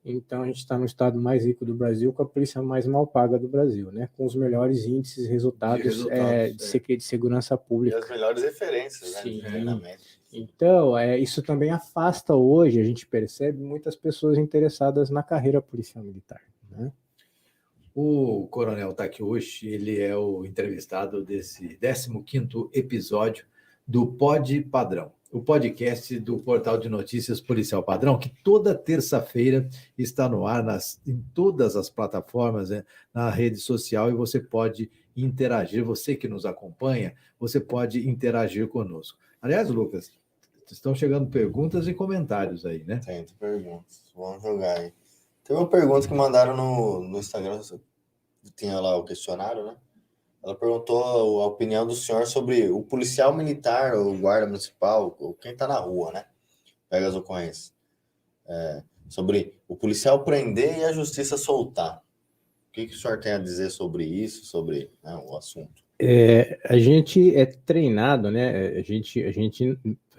Então a gente está no estado mais rico do Brasil com a polícia mais mal paga do Brasil, né, com os melhores índices de resultados de segurança pública. E as melhores referências, né, Sim. de treinamento. Então, isso também afasta hoje, a gente percebe muitas pessoas interessadas na carreira policial militar, né? O Coronel está aqui hoje, ele é o entrevistado desse 15º episódio do Pod Padrão, o podcast do portal de notícias Policial Padrão, que toda terça-feira está no ar em todas as plataformas, na rede social, e você pode interagir, você que nos acompanha, você pode interagir conosco. Aliás, Lucas, estão chegando perguntas e comentários aí, né? Tem perguntas, vamos jogar aí. Tem uma pergunta que mandaram no Instagram, tinha lá o questionário, né? Ela perguntou a opinião do senhor sobre o policial militar, o guarda municipal, ou quem tá na rua, né? Pega as ocorrências. Sobre o policial prender e a justiça soltar. O que o senhor tem a dizer sobre isso, sobre o assunto? A gente é treinado, né? A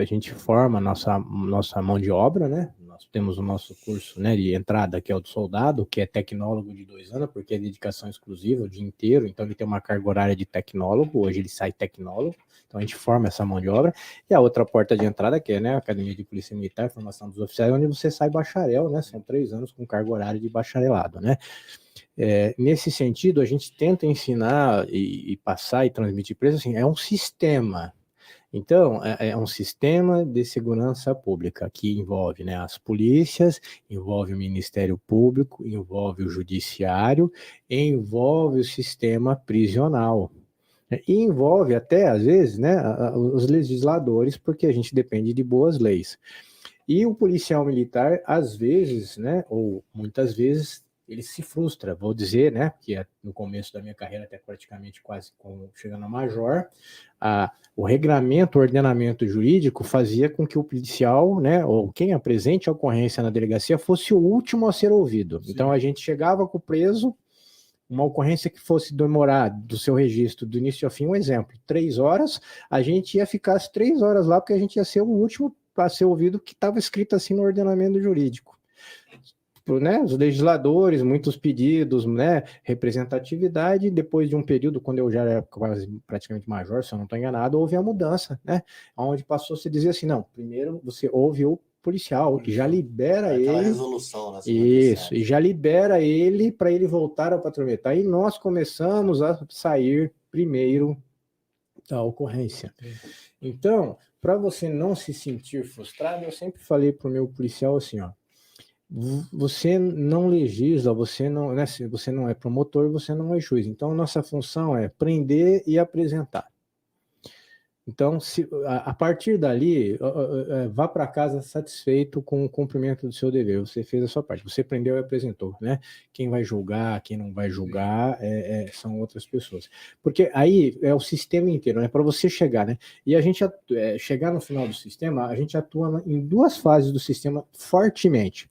gente forma a nossa mão de obra, né? Nós temos o nosso curso, né, de entrada, que é o do soldado, que é tecnólogo de 2 anos, porque é dedicação exclusiva o dia inteiro, então ele tem uma carga horária de tecnólogo, hoje ele sai tecnólogo, então a gente forma essa mão de obra, e a outra porta de entrada, que é, né, a Academia de Polícia Militar, formação dos oficiais, onde você sai bacharel, né? São 3 anos com carga horária de bacharelado, né? Nesse sentido, a gente tenta ensinar e passar e transmitir para eles, assim, é um sistema. Então, é um sistema de segurança pública que envolve, né, as polícias, envolve o Ministério Público, envolve o Judiciário, envolve o sistema prisional. E envolve até, às vezes, né, os legisladores, porque a gente depende de boas leis. E o policial militar, às vezes, né, ou muitas vezes, ele se frustra, vou dizer, né, que no começo da minha carreira, até praticamente quase chegando a major, o regramento, o ordenamento jurídico fazia com que o policial, né, ou quem apresente a ocorrência na delegacia, fosse o último a ser ouvido. Sim. Então, a gente chegava com o preso, uma ocorrência que fosse demorar do seu registro do início ao fim, um exemplo, 3 horas, a gente ia ficar as 3 horas lá, porque a gente ia ser o último a ser ouvido, que estava escrito assim no ordenamento jurídico. Né, os legisladores, muitos pedidos, né, representatividade, depois de um período, quando eu já era quase praticamente major, se eu não estou enganado, houve a mudança, né, onde passou a se dizer assim, não, primeiro você ouve o policial, que já libera ele... Aquela resolução, né? Isso, e já libera ele para ele voltar ao patrulhamento. Aí nós começamos a sair primeiro da ocorrência. Então, para você não se sentir frustrado, eu sempre falei para o meu policial assim, ó, você não legisla, você não, né, se você não é promotor, você não é juiz. Então, nossa função é prender e apresentar. Então, a partir dali, vá para casa satisfeito com o cumprimento do seu dever. Você fez a sua parte, você prendeu e apresentou, né? Quem vai julgar, quem não vai julgar, são outras pessoas. Porque aí é o sistema inteiro, né? Para você chegar, né? E a gente chegar no final do sistema, a gente atua em 2 fases do sistema fortemente.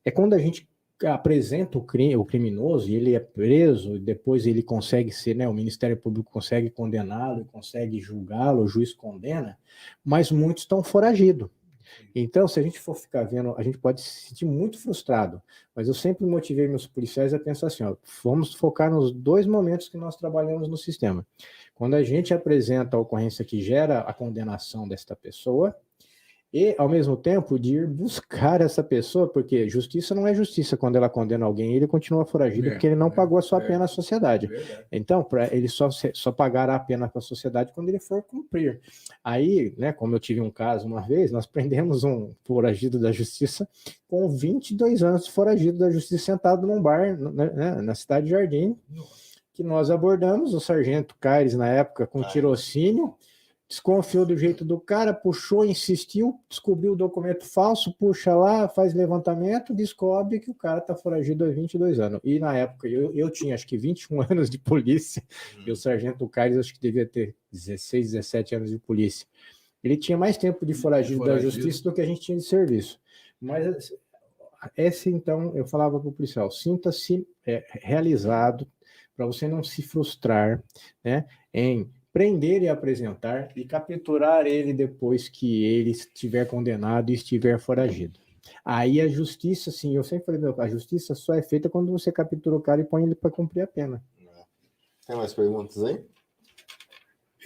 É quando a gente apresenta o criminoso e ele é preso, e depois ele consegue ser, né, o Ministério Público consegue condená-lo, consegue julgá-lo, o juiz condena, mas muitos estão foragidos. Então, se a gente for ficar vendo, a gente pode se sentir muito frustrado, mas eu sempre motivei meus policiais a pensar assim, ó, vamos focar nos 2 momentos que nós trabalhamos no sistema. Quando a gente apresenta a ocorrência que gera a condenação desta pessoa, e, ao mesmo tempo, de ir buscar essa pessoa, porque justiça não é justiça quando ela condena alguém, ele continua foragido porque ele não pagou a sua pena à sociedade. Então, ele só pagará a pena para a sociedade quando ele for cumprir. Aí, né, como eu tive um caso uma vez, nós prendemos um foragido da justiça com 22 anos de foragido da justiça sentado num bar, né, na cidade de Jardim, que nós abordamos, o sargento Caires, na época, com tirocínio, desconfiou do jeito do cara, puxou, insistiu, descobriu o documento falso, puxa lá, faz levantamento, descobre que o cara está foragido há 22 anos. E na época eu tinha acho que 21 anos de polícia, e o sargento Caires acho que devia ter 16, 17 anos de polícia. Ele tinha mais tempo de foragido da justiça do que a gente tinha de serviço. Mas então, eu falava para o policial, sinta-se realizado, para você não se frustrar, né, em prender e apresentar e capturar ele depois que ele estiver condenado e estiver foragido. Aí a justiça, sim, eu sempre falei, a justiça só é feita quando você captura o cara e põe ele para cumprir a pena. Tem mais perguntas aí?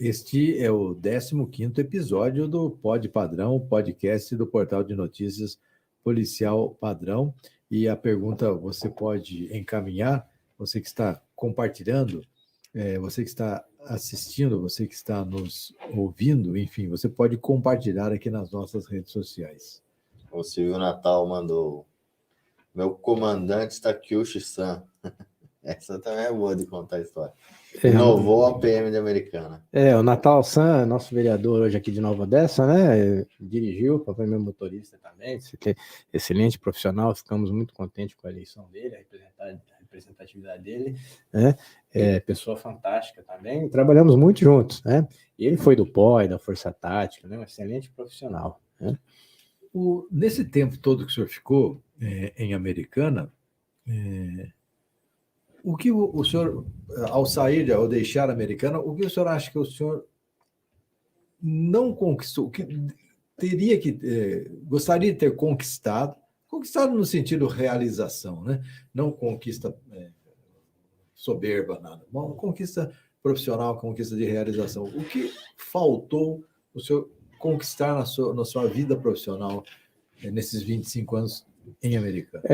Este é o 15º episódio do Pod Padrão, podcast do portal de notícias Policial Padrão. E a pergunta você pode encaminhar, você que está compartilhando, você que está assistindo, você que está nos ouvindo, enfim, você pode compartilhar aqui nas nossas redes sociais. O Silvio Natal mandou: meu comandante Takeshi-san. Essa também é boa de contar a história. Inovou a PM de Americana. O Natal San, nosso vereador hoje aqui de Nova Odessa, né? Dirigiu, papai meu motorista também, excelente profissional, ficamos muito contentes com a eleição dele, a representatividade dele, né? Pessoa fantástica também, trabalhamos muito juntos, né? E ele foi do POI, da Força Tática, né? Um excelente profissional, né? Nesse tempo todo que o senhor ficou em Americana, o que o senhor, ao sair, ao deixar a Americana, o que o senhor acha que o senhor não conquistou, que teria que, gostaria de ter conquistado no sentido realização, né? Não conquista soberba, nada. Uma conquista profissional, conquista de realização. O que faltou o senhor conquistar na sua vida profissional nesses 25 anos em Americana?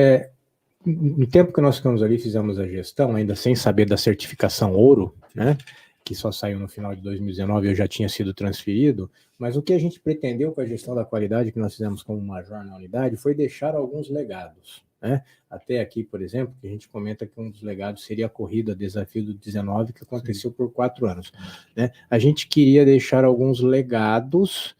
no tempo que nós ficamos ali, fizemos a gestão, ainda sem saber da certificação ouro, né? Que só saiu no final de 2019, eu já tinha sido transferido, mas o que a gente pretendeu com a gestão da qualidade que nós fizemos como major na unidade foi deixar alguns legados, né? Até aqui, por exemplo, que a gente comenta que um dos legados seria a corrida Desafio do 19, que aconteceu por 4 anos, né? A gente queria deixar alguns legados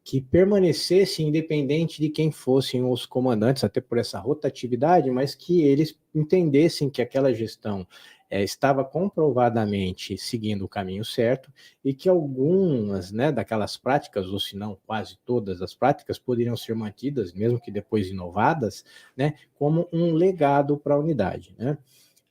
que permanecessem independente de quem fossem os comandantes, até por essa rotatividade, mas que eles entendessem que aquela gestão estava comprovadamente seguindo o caminho certo e que algumas, né, daquelas práticas, ou se não quase todas as práticas, poderiam ser mantidas, mesmo que depois inovadas, né, como um legado para a unidade, né?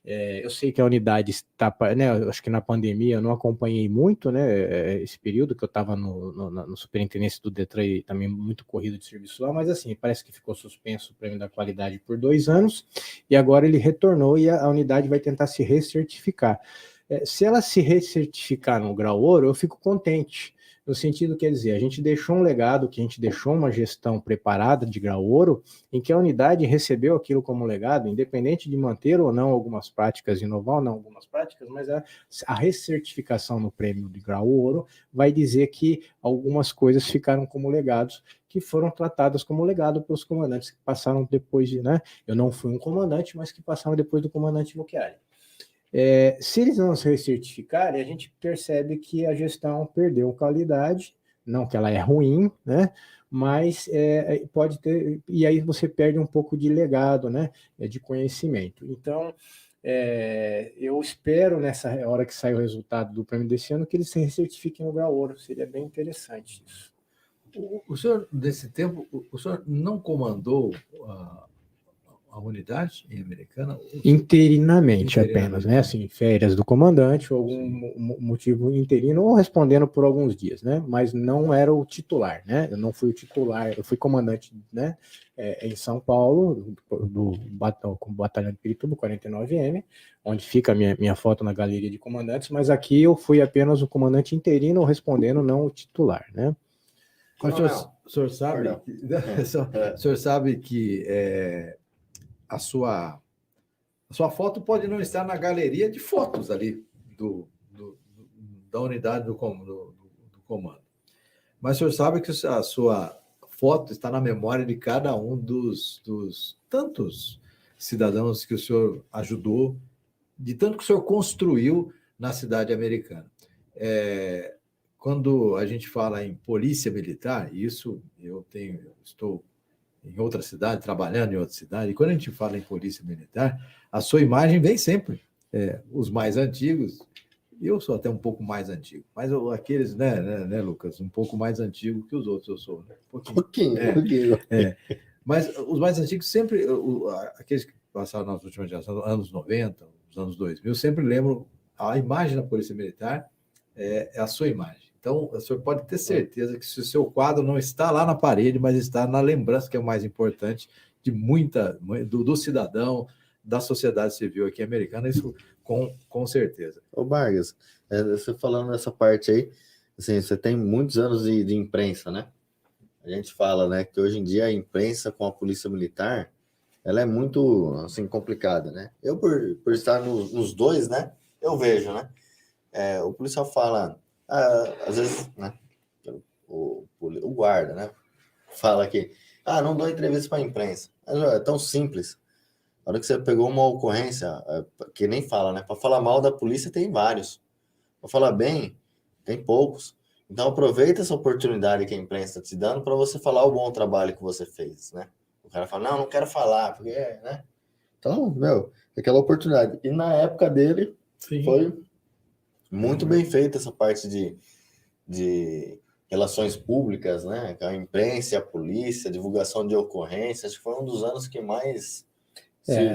Eu sei que a unidade está, né, acho que na pandemia eu não acompanhei muito, né, esse período que eu estava no superintendência do Detran e também muito corrido de serviço lá, mas assim, parece que ficou suspenso o prêmio da qualidade por 2 anos e agora ele retornou e a unidade vai tentar se recertificar. Se ela se recertificar no grau ouro, eu fico contente, no sentido, quer dizer, a gente deixou um legado, que a gente deixou uma gestão preparada de grau ouro, em que a unidade recebeu aquilo como legado, independente de manter ou não algumas práticas, inovar ou não algumas práticas, mas a recertificação no prêmio de grau ouro vai dizer que algumas coisas ficaram como legados, que foram tratadas como legado pelos comandantes que passaram depois de, né? Eu não fui um comandante, mas que passaram depois do comandante Mucchiari. Se eles não se recertificarem, a gente percebe que a gestão perdeu qualidade, não que ela é ruim, né? Mas pode ter, e aí você perde um pouco de legado, né? De conhecimento. Então, eu espero nessa hora que sai o resultado do prêmio desse ano que eles se recertifiquem no grau ouro, seria bem interessante isso. O senhor, nesse tempo, o senhor não comandou a unidade em Americana? Interinamente apenas, né? Assim, férias do comandante, ou algum motivo interino, ou respondendo por alguns dias, né? Mas não era o titular, né? Eu não fui o titular, eu fui comandante, né? Em São Paulo, do Batalhão de Pirituba, 49M, onde fica a minha foto na galeria de comandantes, mas aqui eu fui apenas o comandante interino, respondendo, não o titular, né? Mas o senhor sabe o senhor sabe que a sua foto pode não estar na galeria de fotos ali da unidade do comando. Mas o senhor sabe que a sua foto está na memória de cada um dos tantos cidadãos que o senhor ajudou, de tanto que o senhor construiu na cidade americana. Quando a gente fala em polícia militar, isso estou em outra cidade, trabalhando em outra cidade, e quando a gente fala em polícia militar, a sua imagem vem sempre. Os mais antigos, eu sou até um pouco mais antigo, mas aqueles, né, Lucas, um pouco mais antigo que os outros eu sou. Né? Um pouquinho. Mas os mais antigos sempre, aqueles que passaram nas últimas gerações, anos 90, os anos 2000, sempre lembram a imagem da polícia militar, é a sua imagem. Então, o senhor pode ter certeza que se o seu quadro não está lá na parede, mas está na lembrança, que é o mais importante, do cidadão, da sociedade civil aqui americana, isso com certeza. Ô Vargas, você falando nessa parte aí, assim, você tem muitos anos de imprensa, né? A gente fala, né, que hoje em dia a imprensa com a polícia militar, ela é muito, assim, complicada, né? Eu, por estar nos dois, né, eu vejo, né? O policial fala... às vezes, né, o guarda, né, fala que não dou entrevista para a imprensa. É tão simples. A hora que você pegou uma ocorrência, que nem fala, né, para falar mal da polícia tem vários, para falar bem tem poucos. Então aproveita essa oportunidade que a imprensa está te dando para você falar o bom trabalho que você fez, né? O cara fala, não quero falar, porque né? Então, aquela oportunidade. E na época dele, sim, foi muito bem feita essa parte de relações públicas, né? A imprensa, a polícia, divulgação de ocorrências. Acho que foi um dos anos que mais...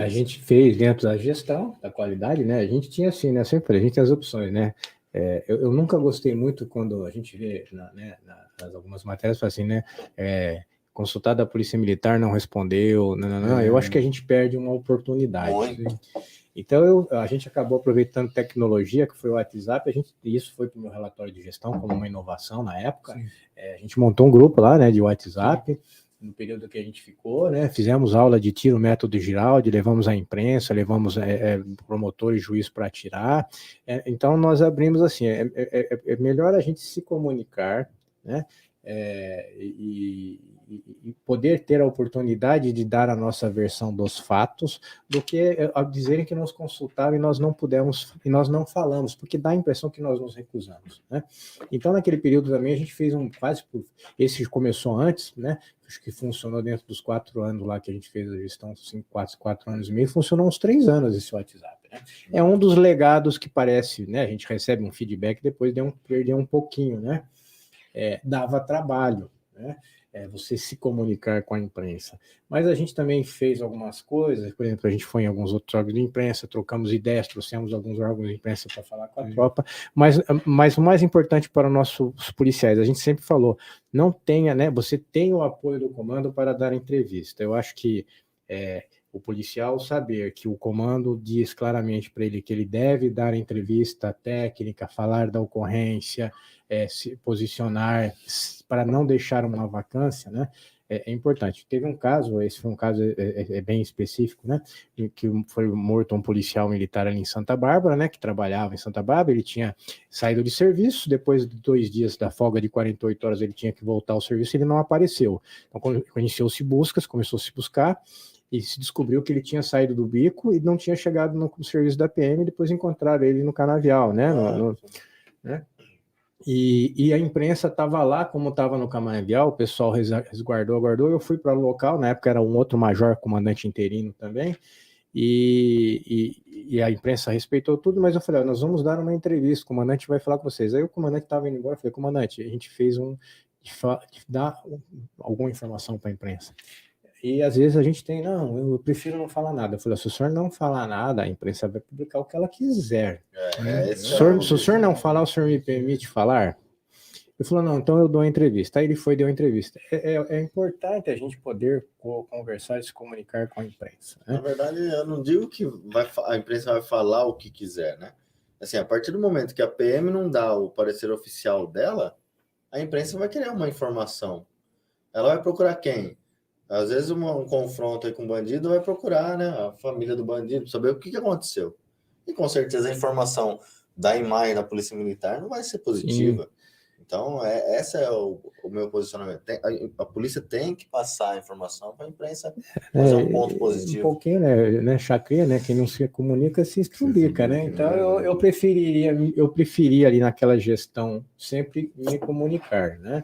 a gente fez dentro da gestão da qualidade, né? A gente tinha assim, né? Sempre a gente tem as opções, né? Eu nunca gostei muito quando a gente vê nas algumas matérias assim, né? Consultado a Polícia Militar não respondeu, não. Eu acho que a gente perde uma oportunidade. Então, a gente acabou aproveitando tecnologia, que foi o WhatsApp, isso foi para o meu relatório de gestão, como uma inovação na época. A gente montou um grupo lá, né, de WhatsApp, no período que a gente ficou, né? Fizemos aula de tiro, método Giraldi, levamos a imprensa, levamos promotor e juiz para atirar. Então, nós abrimos assim, é melhor a gente se comunicar, né? E poder ter a oportunidade de dar a nossa versão dos fatos, do que dizerem que nos consultaram e nós não pudemos, e nós não falamos, porque dá a impressão que nós nos recusamos, né? Então, naquele período também, a gente fez esse começou antes, né? Acho que funcionou dentro dos 4 anos lá que a gente fez a gestão, 4 anos e meio, funcionou uns 3 anos esse WhatsApp, né? É um dos legados que parece, né? A gente recebe um feedback, depois perdeu um pouquinho, né? Dava trabalho, né? Você se comunicar com a imprensa. Mas a gente também fez algumas coisas, por exemplo, a gente foi em alguns outros órgãos de imprensa, trocamos ideias, trouxemos alguns órgãos de imprensa para falar com a tropa, mas o mais importante para os nossos policiais, a gente sempre falou, não tenha, né? Você tem o apoio do comando para dar entrevista. Eu acho que o policial saber que o comando diz claramente para ele que ele deve dar entrevista técnica, falar da ocorrência, se posicionar para não deixar uma vacância, né? É importante. Teve um caso, esse foi um caso bem específico, né? Que foi morto um policial militar ali em Santa Bárbara, né? Que trabalhava em Santa Bárbara, ele tinha saído de serviço, depois de 2 dias da folga de 48 horas ele tinha que voltar ao serviço, ele não apareceu. Então, iniciou-se buscas, começou-se a buscar, e se descobriu que ele tinha saído do bico e não tinha chegado no serviço da PM, depois encontraram ele no canavial, né? Né? E a imprensa estava lá, como estava no canavial, o pessoal resguardou, eu fui para o local, na época era um outro major, comandante interino também, e a imprensa respeitou tudo, mas eu falei, nós vamos dar uma entrevista, o comandante vai falar com vocês. Aí o comandante estava indo embora, eu falei, comandante, a gente fez de dar alguma informação para a imprensa. E às vezes a gente tem, não, eu prefiro não falar nada. Eu falei, se o senhor não falar nada, a imprensa vai publicar o que ela quiser. Se o senhor não falar, o senhor me permite falar? Ele falou, não, então eu dou a entrevista. Aí ele foi e deu a entrevista. É importante a gente poder conversar e se comunicar com a imprensa, né? Na verdade, eu não digo que a imprensa vai falar o que quiser, né? Assim, a partir do momento que a PM não dá o parecer oficial dela, a imprensa vai querer uma informação. Ela vai procurar quem? Às vezes um confronto aí com o bandido vai procurar, né, a família do bandido, saber o que aconteceu. E com certeza a informação da imagem da Polícia Militar não vai ser positiva. Sim. Então, esse é o meu posicionamento. A polícia tem que passar a informação para a imprensa fazer um ponto positivo. Um pouquinho, né, chacria, né? Quem não se comunica se estrumbica, né? Então, eu preferia ali naquela gestão sempre me comunicar, né?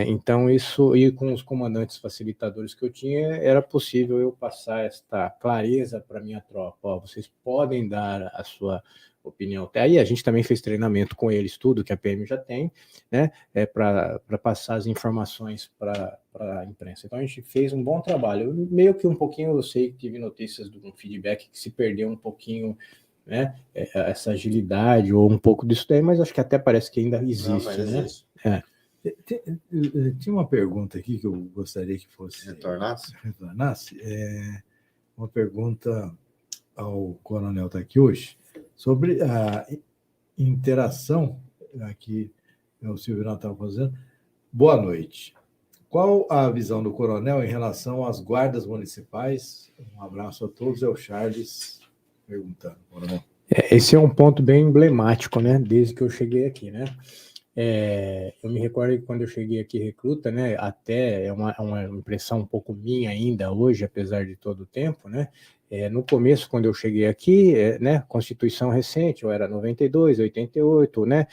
Então, isso, e com os comandantes facilitadores que eu tinha, era possível eu passar esta clareza para a minha tropa. Vocês podem dar a sua opinião. Aí a gente também fez treinamento com eles, tudo que a PM já tem, né, para passar as informações para a imprensa. Então, a gente fez um bom trabalho. Meio que um pouquinho, eu sei que tive notícias de um feedback que se perdeu um pouquinho, né, essa agilidade ou um pouco disso daí, mas acho que até parece que ainda existe, né? Tinha uma pergunta aqui que eu gostaria que fosse retornasse. Uma pergunta ao coronel está aqui hoje sobre a interação aqui, o Silvio estava fazendo. Boa noite. Qual a visão do coronel em relação às guardas municipais? Um abraço a todos. É o Charles perguntando, coronel. Esse é um ponto bem emblemático, né? Desde que eu cheguei aqui, né? Eu me recordo que quando eu cheguei aqui recruta, né, até é uma impressão um pouco minha ainda hoje, apesar de todo o tempo, né, no começo, quando eu cheguei aqui, né, Constituição recente, eu era 92, 88, né,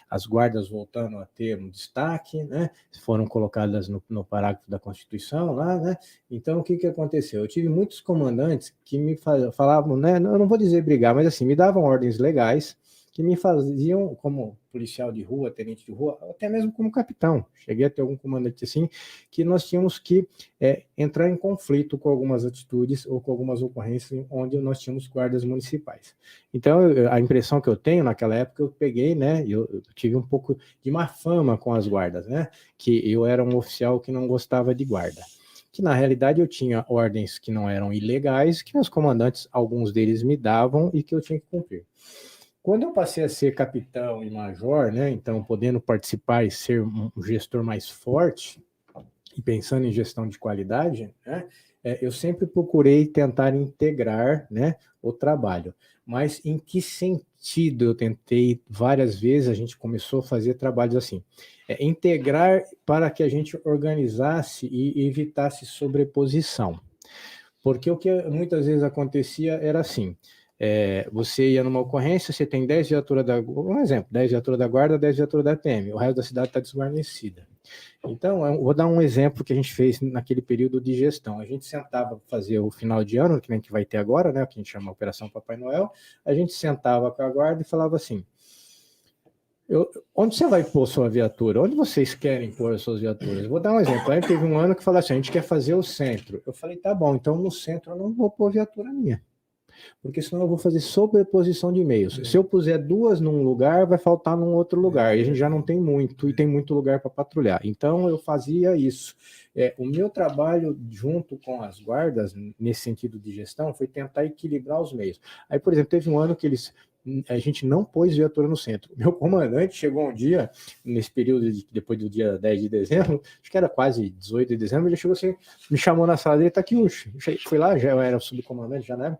as guardas voltando a ter um destaque, né, foram colocadas no parágrafo da Constituição lá, né, então o que aconteceu? Eu tive muitos comandantes que me falavam, né, eu não vou dizer brigar, mas assim, me davam ordens legais, que me faziam, como policial de rua, tenente de rua, até mesmo como capitão. Cheguei a ter algum comandante assim, que nós tínhamos que entrar em conflito com algumas atitudes ou com algumas ocorrências onde nós tínhamos guardas municipais. Então, a impressão que eu tenho naquela época, eu peguei, né, eu tive um pouco de má fama com as guardas, né, que eu era um oficial que não gostava de guarda. Que na realidade eu tinha ordens que não eram ilegais, que meus comandantes, alguns deles me davam e que eu tinha que cumprir. Quando eu passei a ser capitão e major, né, então podendo participar e ser um gestor mais forte, e pensando em gestão de qualidade, né, eu sempre procurei tentar integrar, né, o trabalho. Mas em que sentido eu tentei várias vezes, a gente começou a fazer trabalhos assim? Integrar para que a gente organizasse e evitasse sobreposição. Porque o que muitas vezes acontecia era assim, você ia numa ocorrência, você tem 10 viaturas um exemplo, 10 viaturas da guarda, 10 viaturas da PM, o resto da cidade está desguarnecida. Então, eu vou dar um exemplo que a gente fez naquele período de gestão. A gente sentava para fazer o final de ano, que a gente vai ter agora, né, que a gente chama Operação Papai Noel, a gente sentava com a guarda e falava assim, onde você vai pôr sua viatura? Onde vocês querem pôr as suas viaturas? Eu vou dar um exemplo. Aí teve um ano que falou assim, a gente quer fazer o centro. Eu falei, tá bom, então no centro eu não vou pôr viatura minha, porque senão eu vou fazer sobreposição de meios. Se eu puser 2 num lugar, vai faltar num outro lugar, e a gente já não tem muito, e tem muito lugar para patrulhar. Então eu fazia isso. O meu trabalho junto com as guardas, nesse sentido de gestão, foi tentar equilibrar os meios. Aí, por exemplo, teve um ano que a gente não pôs viatura no centro. Meu comandante chegou um dia, nesse período, depois do dia 10 de dezembro, acho que era quase 18 de dezembro, ele chegou assim, me chamou na sala dele, Takeuchi. Fui lá, já era subcomandante, já, né?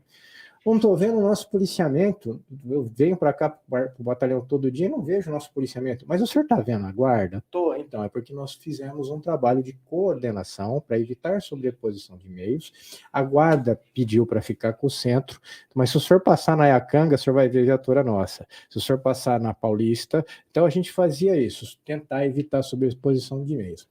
Não estou vendo o nosso policiamento, eu venho para cá, para o batalhão todo dia e não vejo o nosso policiamento. Mas o senhor está vendo a guarda? Estou, então, é porque nós fizemos um trabalho de coordenação para evitar sobreposição de meios. A guarda pediu para ficar com o centro, mas se o senhor passar na Iacanga, o senhor vai ver a viatura nossa. Se o senhor passar na Paulista, então a gente fazia isso, tentar evitar sobreposição de meios.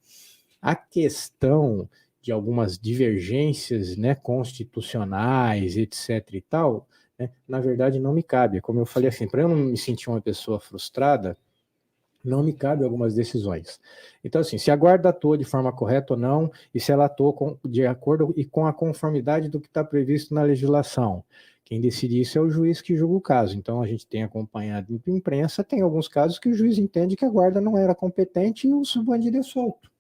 A questão de algumas divergências, né, constitucionais, etc. e tal, né, na verdade não me cabe. Como eu falei assim, para eu não me sentir uma pessoa frustrada, não me cabe algumas decisões. Então, assim, se a guarda atua de forma correta ou não, e se ela atua de acordo e com a conformidade do que está previsto na legislação. Quem decide isso é o juiz que julga o caso. Então, a gente tem acompanhado em imprensa, tem alguns casos que o juiz entende que a guarda não era competente e o bandido é solto.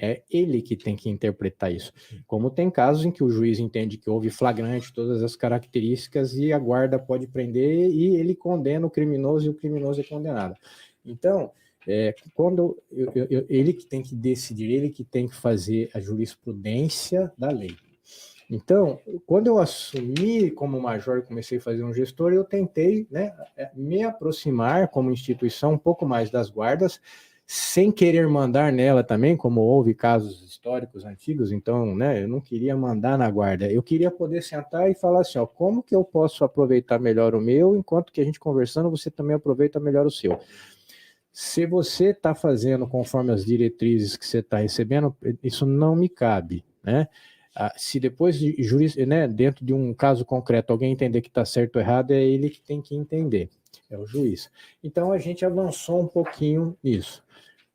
É ele que tem que interpretar isso. Como tem casos em que o juiz entende que houve flagrante todas as características e a guarda pode prender e ele condena o criminoso e o criminoso é condenado. Então, quando ele que tem que decidir, ele que tem que fazer a jurisprudência da lei. Então, quando eu assumi como major e comecei a fazer um gestor, eu tentei, né, me aproximar como instituição um pouco mais das guardas, sem querer mandar nela também, como houve casos históricos antigos, então, né, eu não queria mandar na guarda, eu queria poder sentar e falar assim, ó, como que eu posso aproveitar melhor o meu, enquanto que a gente conversando, você também aproveita melhor o seu. Se você está fazendo conforme as diretrizes que você está recebendo, isso não me cabe, né? Se depois de né, dentro de um caso concreto, alguém entender que está certo ou errado, é ele que tem que entender, é o juiz. Então, a gente avançou um pouquinho nisso.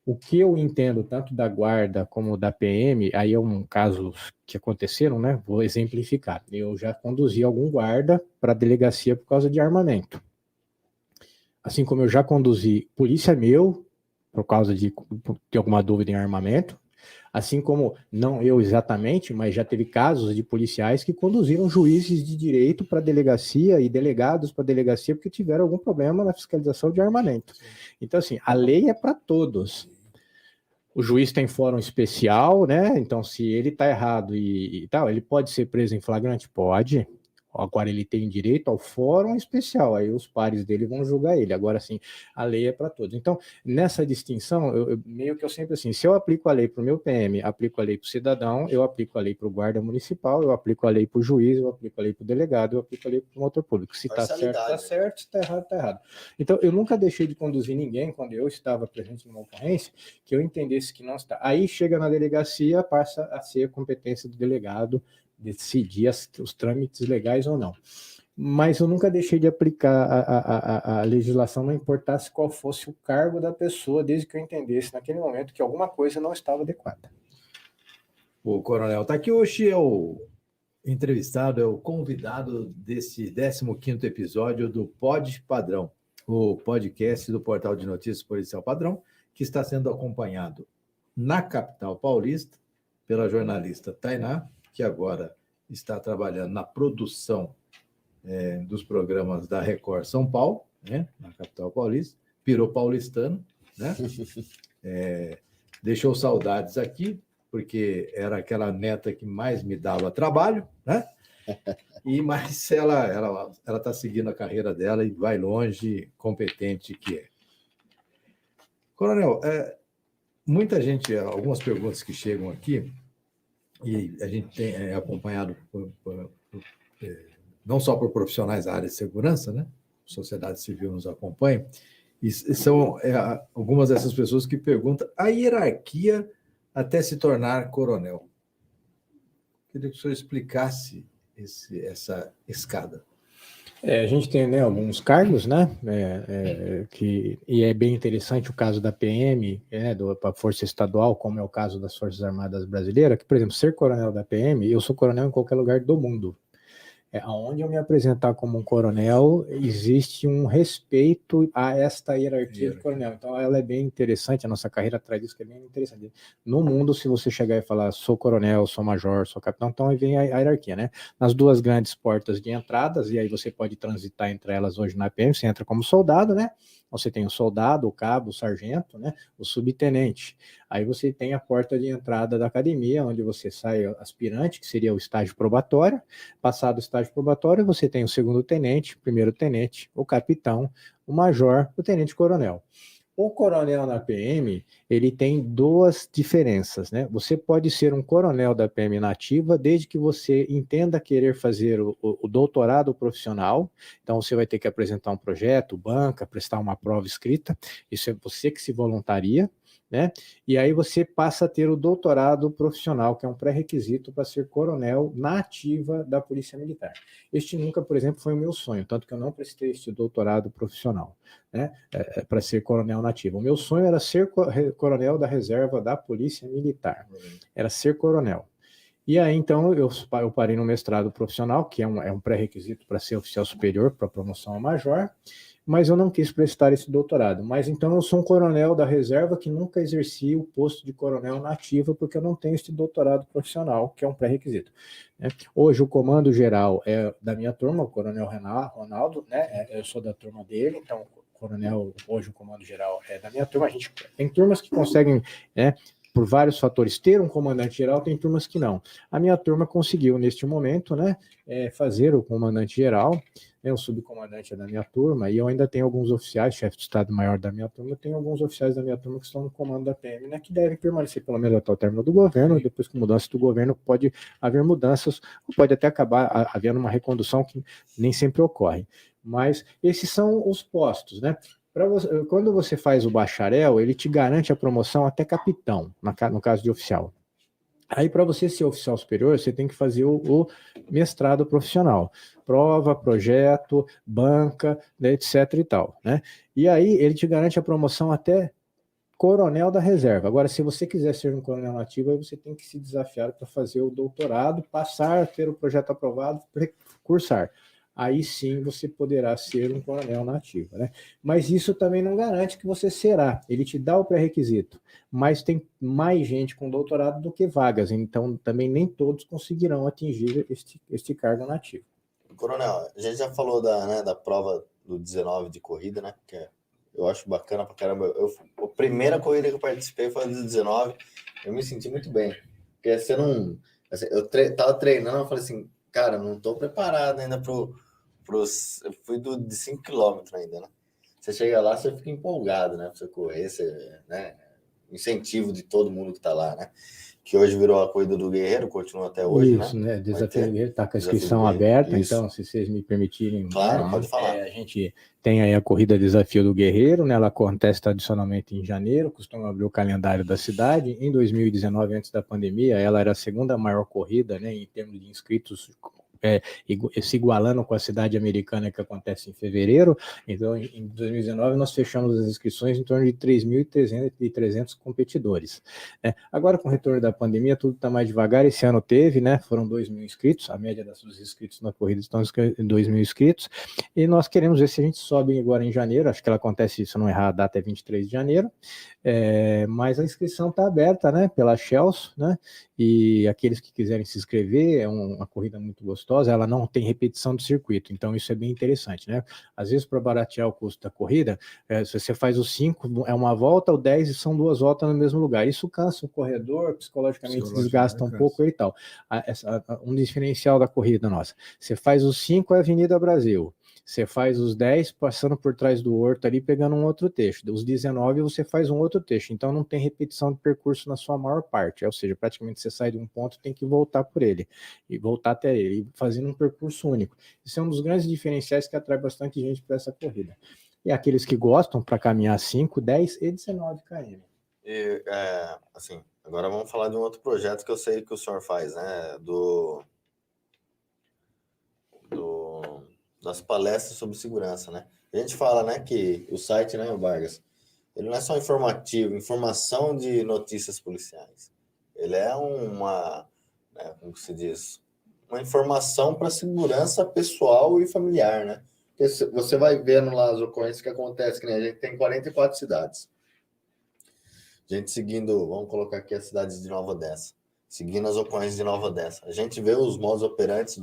O que eu entendo, tanto da guarda como da PM, aí é um caso que aconteceram, né? Vou exemplificar. Eu já conduzi algum guarda para a delegacia por causa de armamento. Assim como eu já conduzi polícia meu, por causa de alguma dúvida em armamento. Assim como, não eu exatamente, mas já teve casos de policiais que conduziram juízes de direito para a delegacia e delegados para a delegacia porque tiveram algum problema na fiscalização de armamento. Então, assim, a lei é para todos. O juiz tem fórum especial, né? Então, se ele está errado e tal, ele pode ser preso em flagrante? Pode. Agora ele tem direito ao fórum especial, aí os pares dele vão julgar ele. Agora, sim, a lei é para todos. Então, nessa distinção, meio que eu sempre assim, se eu aplico a lei para o meu PM, aplico a lei para o cidadão, eu aplico a lei para o guarda municipal, eu aplico a lei para o juiz, eu aplico a lei para o delegado, eu aplico a lei para o promotor público. Se está certo, está certo, se está errado, está errado. Então, eu nunca deixei de conduzir ninguém, quando eu estava presente numa ocorrência, que eu entendesse que não está. Aí chega na delegacia, passa a ser a competência do delegado, decidir os trâmites legais ou não. Mas eu nunca deixei de aplicar a legislação, não importasse qual fosse o cargo da pessoa, desde que eu entendesse naquele momento que alguma coisa não estava adequada. O Coronel Takeuchi é o entrevistado, é o convidado desse 15º episódio do Pod Padrão, o podcast do Portal de Notícias Policial Padrão, que está sendo acompanhado na capital paulista pela jornalista Tainá, que agora está trabalhando na produção dos programas da Record São Paulo, né, na capital paulista, pirou paulistano, né? Deixou saudades aqui, porque era aquela neta que mais me dava trabalho, né? Mas ela está seguindo a carreira dela e vai longe, competente que é. Coronel, muita gente, algumas perguntas que chegam aqui, e a gente tem acompanhado não só por profissionais da área de segurança, né? A sociedade civil nos acompanha, e são algumas dessas pessoas que perguntam a hierarquia até se tornar coronel. Queria que o senhor explicasse essa escada. A gente tem, né, alguns cargos, né, e é bem interessante o caso da PM, da Força Estadual, como é o caso das Forças Armadas Brasileiras, que, por exemplo, ser coronel da PM, eu sou coronel em qualquer lugar do mundo. Aonde eu me apresentar como um coronel, existe um respeito a esta hierarquia de coronel. Então, ela é bem interessante, a nossa carreira traz isso que é bem interessante. No mundo, se você chegar e falar, sou coronel, sou major, sou capitão, então aí vem a hierarquia, né? Nas duas grandes portas de entradas, e aí você pode transitar entre elas hoje na PM, você entra como soldado, né? Você tem o soldado, o cabo, o sargento, né? O subtenente. Aí você tem a porta de entrada da academia, onde você sai aspirante, que seria o estágio probatório. Passado o estágio probatório, você tem o segundo tenente, primeiro tenente, o capitão, o major, o tenente-coronel. O coronel na PM, ele tem duas diferenças, né? Você pode ser um coronel da PM nativa desde que você entenda querer fazer o doutorado profissional. Então, você vai ter que apresentar um projeto, banca, prestar uma prova escrita. Isso é você que se voluntaria, né? E aí você passa a ter o doutorado profissional, que é um pré-requisito para ser coronel na ativa da Polícia Militar. Este nunca, por exemplo, foi o meu sonho, tanto que eu não prestei este doutorado profissional, né? Para ser coronel na ativa. O meu sonho era ser coronel da reserva da Polícia Militar. Era ser coronel. E aí, então, eu parei no mestrado profissional, que é um pré-requisito para ser oficial superior, para promoção a major, mas eu não quis prestar esse doutorado. Mas então eu sou um coronel da reserva que nunca exerci o posto de coronel na ativa, porque eu não tenho esse doutorado profissional, que é um pré-requisito, né? Hoje o comando geral é da minha turma, o coronel Ronaldo, né? Eu sou da turma dele, então coronel, hoje o comando geral é da minha turma. A gente tem turmas que conseguem, né, por vários fatores, ter um comandante geral, tem turmas que não. A minha turma conseguiu, neste momento, né, fazer o comandante geral, o subcomandante é da minha turma, e eu ainda tenho alguns oficiais, chefe de Estado-Maior da minha turma, eu tenho alguns oficiais da minha turma que estão no comando da PM, né, que devem permanecer pelo menos até o término do governo, e depois com mudança do governo pode haver mudanças, ou pode até acabar havendo uma recondução que nem sempre ocorre. Mas esses são os postos, né? Quando você faz o bacharel, ele te garante a promoção até capitão, no caso de oficial. Aí, para você ser oficial superior, você tem que fazer o mestrado profissional. Prova, projeto, banca, né, etc. e tal, né? E aí, ele te garante a promoção até coronel da reserva. Agora, se você quiser ser um coronel nativo, aí você tem que se desafiar para fazer o doutorado, passar, ter o projeto aprovado, cursar. Aí sim você poderá ser um coronel na ativa, né? Mas isso também não garante que você será. Ele te dá o pré-requisito, mas tem mais gente com doutorado do que vagas, então também nem todos conseguirão atingir este cargo na ativa. Coronel, a gente já falou da prova do 19 de corrida, né? Que eu acho bacana pra caramba. A primeira corrida que eu participei foi a do 19, eu me senti muito bem. Porque você não... Assim, eu tava treinando, eu falei assim, cara, não tô preparado ainda eu fui de 5 km ainda, né? Você chega lá, você fica empolgado, né? Pra você correr, né? Incentivo de todo mundo que tá lá, né? Que hoje virou a corrida do Guerreiro, continua até hoje, isso, né? Desafio do Guerreiro tá com a inscrição Desafio do Guerreiro, aberta, isso. então, se vocês me permitirem... Claro, pode falar. A gente tem aí a corrida Desafio do Guerreiro, né? Ela acontece tradicionalmente em janeiro, costuma abrir o calendário da cidade. Em 2019, antes da pandemia, ela era a segunda maior corrida, né? Em termos de inscritos, se igualando com a cidade americana que acontece em fevereiro. Então, em 2019, nós fechamos as inscrições em torno de 3.300 competidores. Agora, com o retorno da pandemia, tudo está mais devagar. Esse ano teve, né? Foram 2.000 inscritos, a média dos inscritos na corrida estão em 2.000 inscritos, e nós queremos ver se a gente sobe agora em janeiro. Acho que ela acontece, se eu não errar, a data é 23 de janeiro, mas a inscrição está aberta, né? Pela Chelsea, né? E aqueles que quiserem se inscrever, é uma corrida muito gostosa. dispatosa, ela não tem repetição do circuito, então isso é bem interessante, né? Às vezes, para baratear o custo da corrida, se você faz o 5, é uma volta, o 10 são 2 voltas no mesmo lugar. Isso cansa o corredor, psicologicamente desgasta um pouco e tal. Um diferencial da corrida nossa. Você faz os 5, é Avenida Brasil. Você faz os 10 passando por trás do Horto ali, pegando um outro trecho. Os 19 você faz um outro trecho. Então não tem repetição de percurso na sua maior parte. Ou seja, praticamente você sai de um ponto, tem que voltar por ele. E voltar até ele, fazendo um percurso único. Isso é um dos grandes diferenciais que atrai bastante gente para essa corrida. E aqueles que gostam para caminhar 5, 10 e 19 km. E, assim, agora vamos falar de um outro projeto que eu sei que o senhor faz, né? Das palestras sobre segurança, né? A gente fala, né, que o site, né, Vargas, ele não é só informativo, informação de notícias policiais. Ele é né, como se diz, uma informação para segurança pessoal e familiar, né? Porque você vai vendo lá as ocorrências que acontecem, que, né, a gente tem 44 cidades. A gente seguindo, vamos colocar aqui as cidades de Nova Odessa, seguindo as ocorrências de Nova Odessa. A gente vê os modus operantes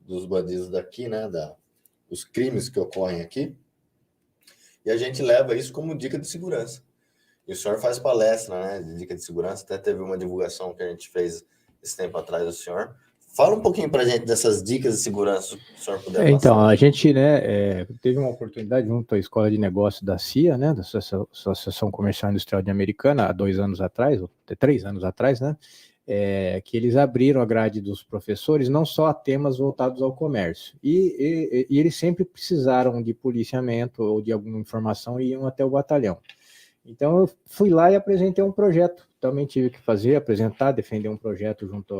dos bandidos daqui, né, os crimes que ocorrem aqui, e a gente leva isso como dica de segurança. E o senhor faz palestra, né, de dica de segurança, até teve uma divulgação que a gente fez esse tempo atrás do senhor. Fala um pouquinho para a gente dessas dicas de segurança, se o senhor puder passar. Então, a gente, né, teve uma oportunidade junto à Escola de Negócios da CIA, né, da Associação Comercial e Industrial de Americana, há 2 anos atrás, ou 3 anos atrás, né, que eles abriram a grade dos professores não só a temas voltados ao comércio, e eles sempre precisaram de policiamento ou de alguma informação e iam até o batalhão. Então eu fui lá e apresentei um projeto, também tive que apresentar, defender um projeto junto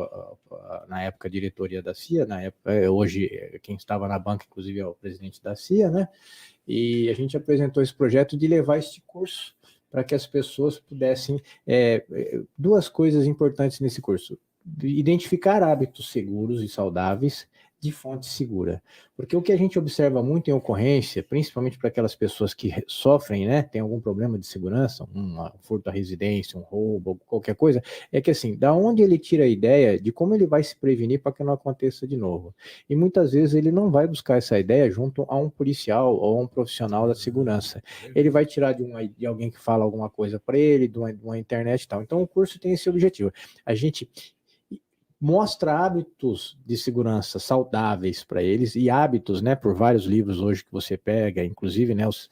na época a diretoria da CIA, na época, hoje quem estava na banca inclusive é o presidente da CIA, né, e a gente apresentou esse projeto de levar este curso para que as pessoas pudessem, 2 coisas importantes nesse curso: identificar hábitos seguros e saudáveis de fonte segura, porque o que a gente observa muito em ocorrência, principalmente para aquelas pessoas que sofrem, né, tem algum problema de segurança, um furto à residência, um roubo, qualquer coisa, é que assim, da onde ele tira a ideia de como ele vai se prevenir para que não aconteça de novo, e muitas vezes ele não vai buscar essa ideia junto a um policial ou a um profissional da segurança, ele vai tirar de alguém que fala alguma coisa para ele, de uma internet e tal. Então o curso tem esse objetivo, a gente mostra hábitos de segurança saudáveis para eles, e hábitos, né, por vários livros hoje que você pega, inclusive, né, os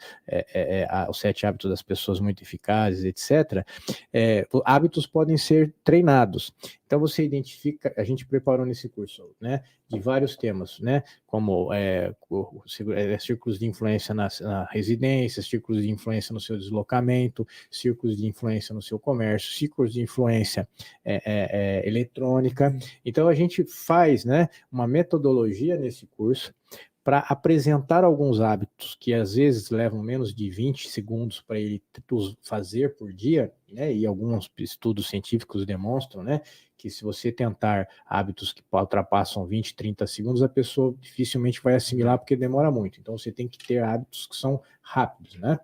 7 hábitos das pessoas muito eficazes, etc. Hábitos podem ser treinados. Então você identifica, a gente preparou nesse curso, né, de vários temas, né, como círculos de influência na residência, círculos de influência no seu deslocamento, círculos de influência no seu comércio, círculos de influência eletrônica. Então a gente faz, né, uma metodologia nesse curso para apresentar alguns hábitos que às vezes levam menos de 20 segundos para ele fazer por dia, né, e alguns estudos científicos demonstram, né, que se você tentar hábitos que ultrapassam 20, 30 segundos, a pessoa dificilmente vai assimilar porque demora muito. Então você tem que ter hábitos que são rápidos, né?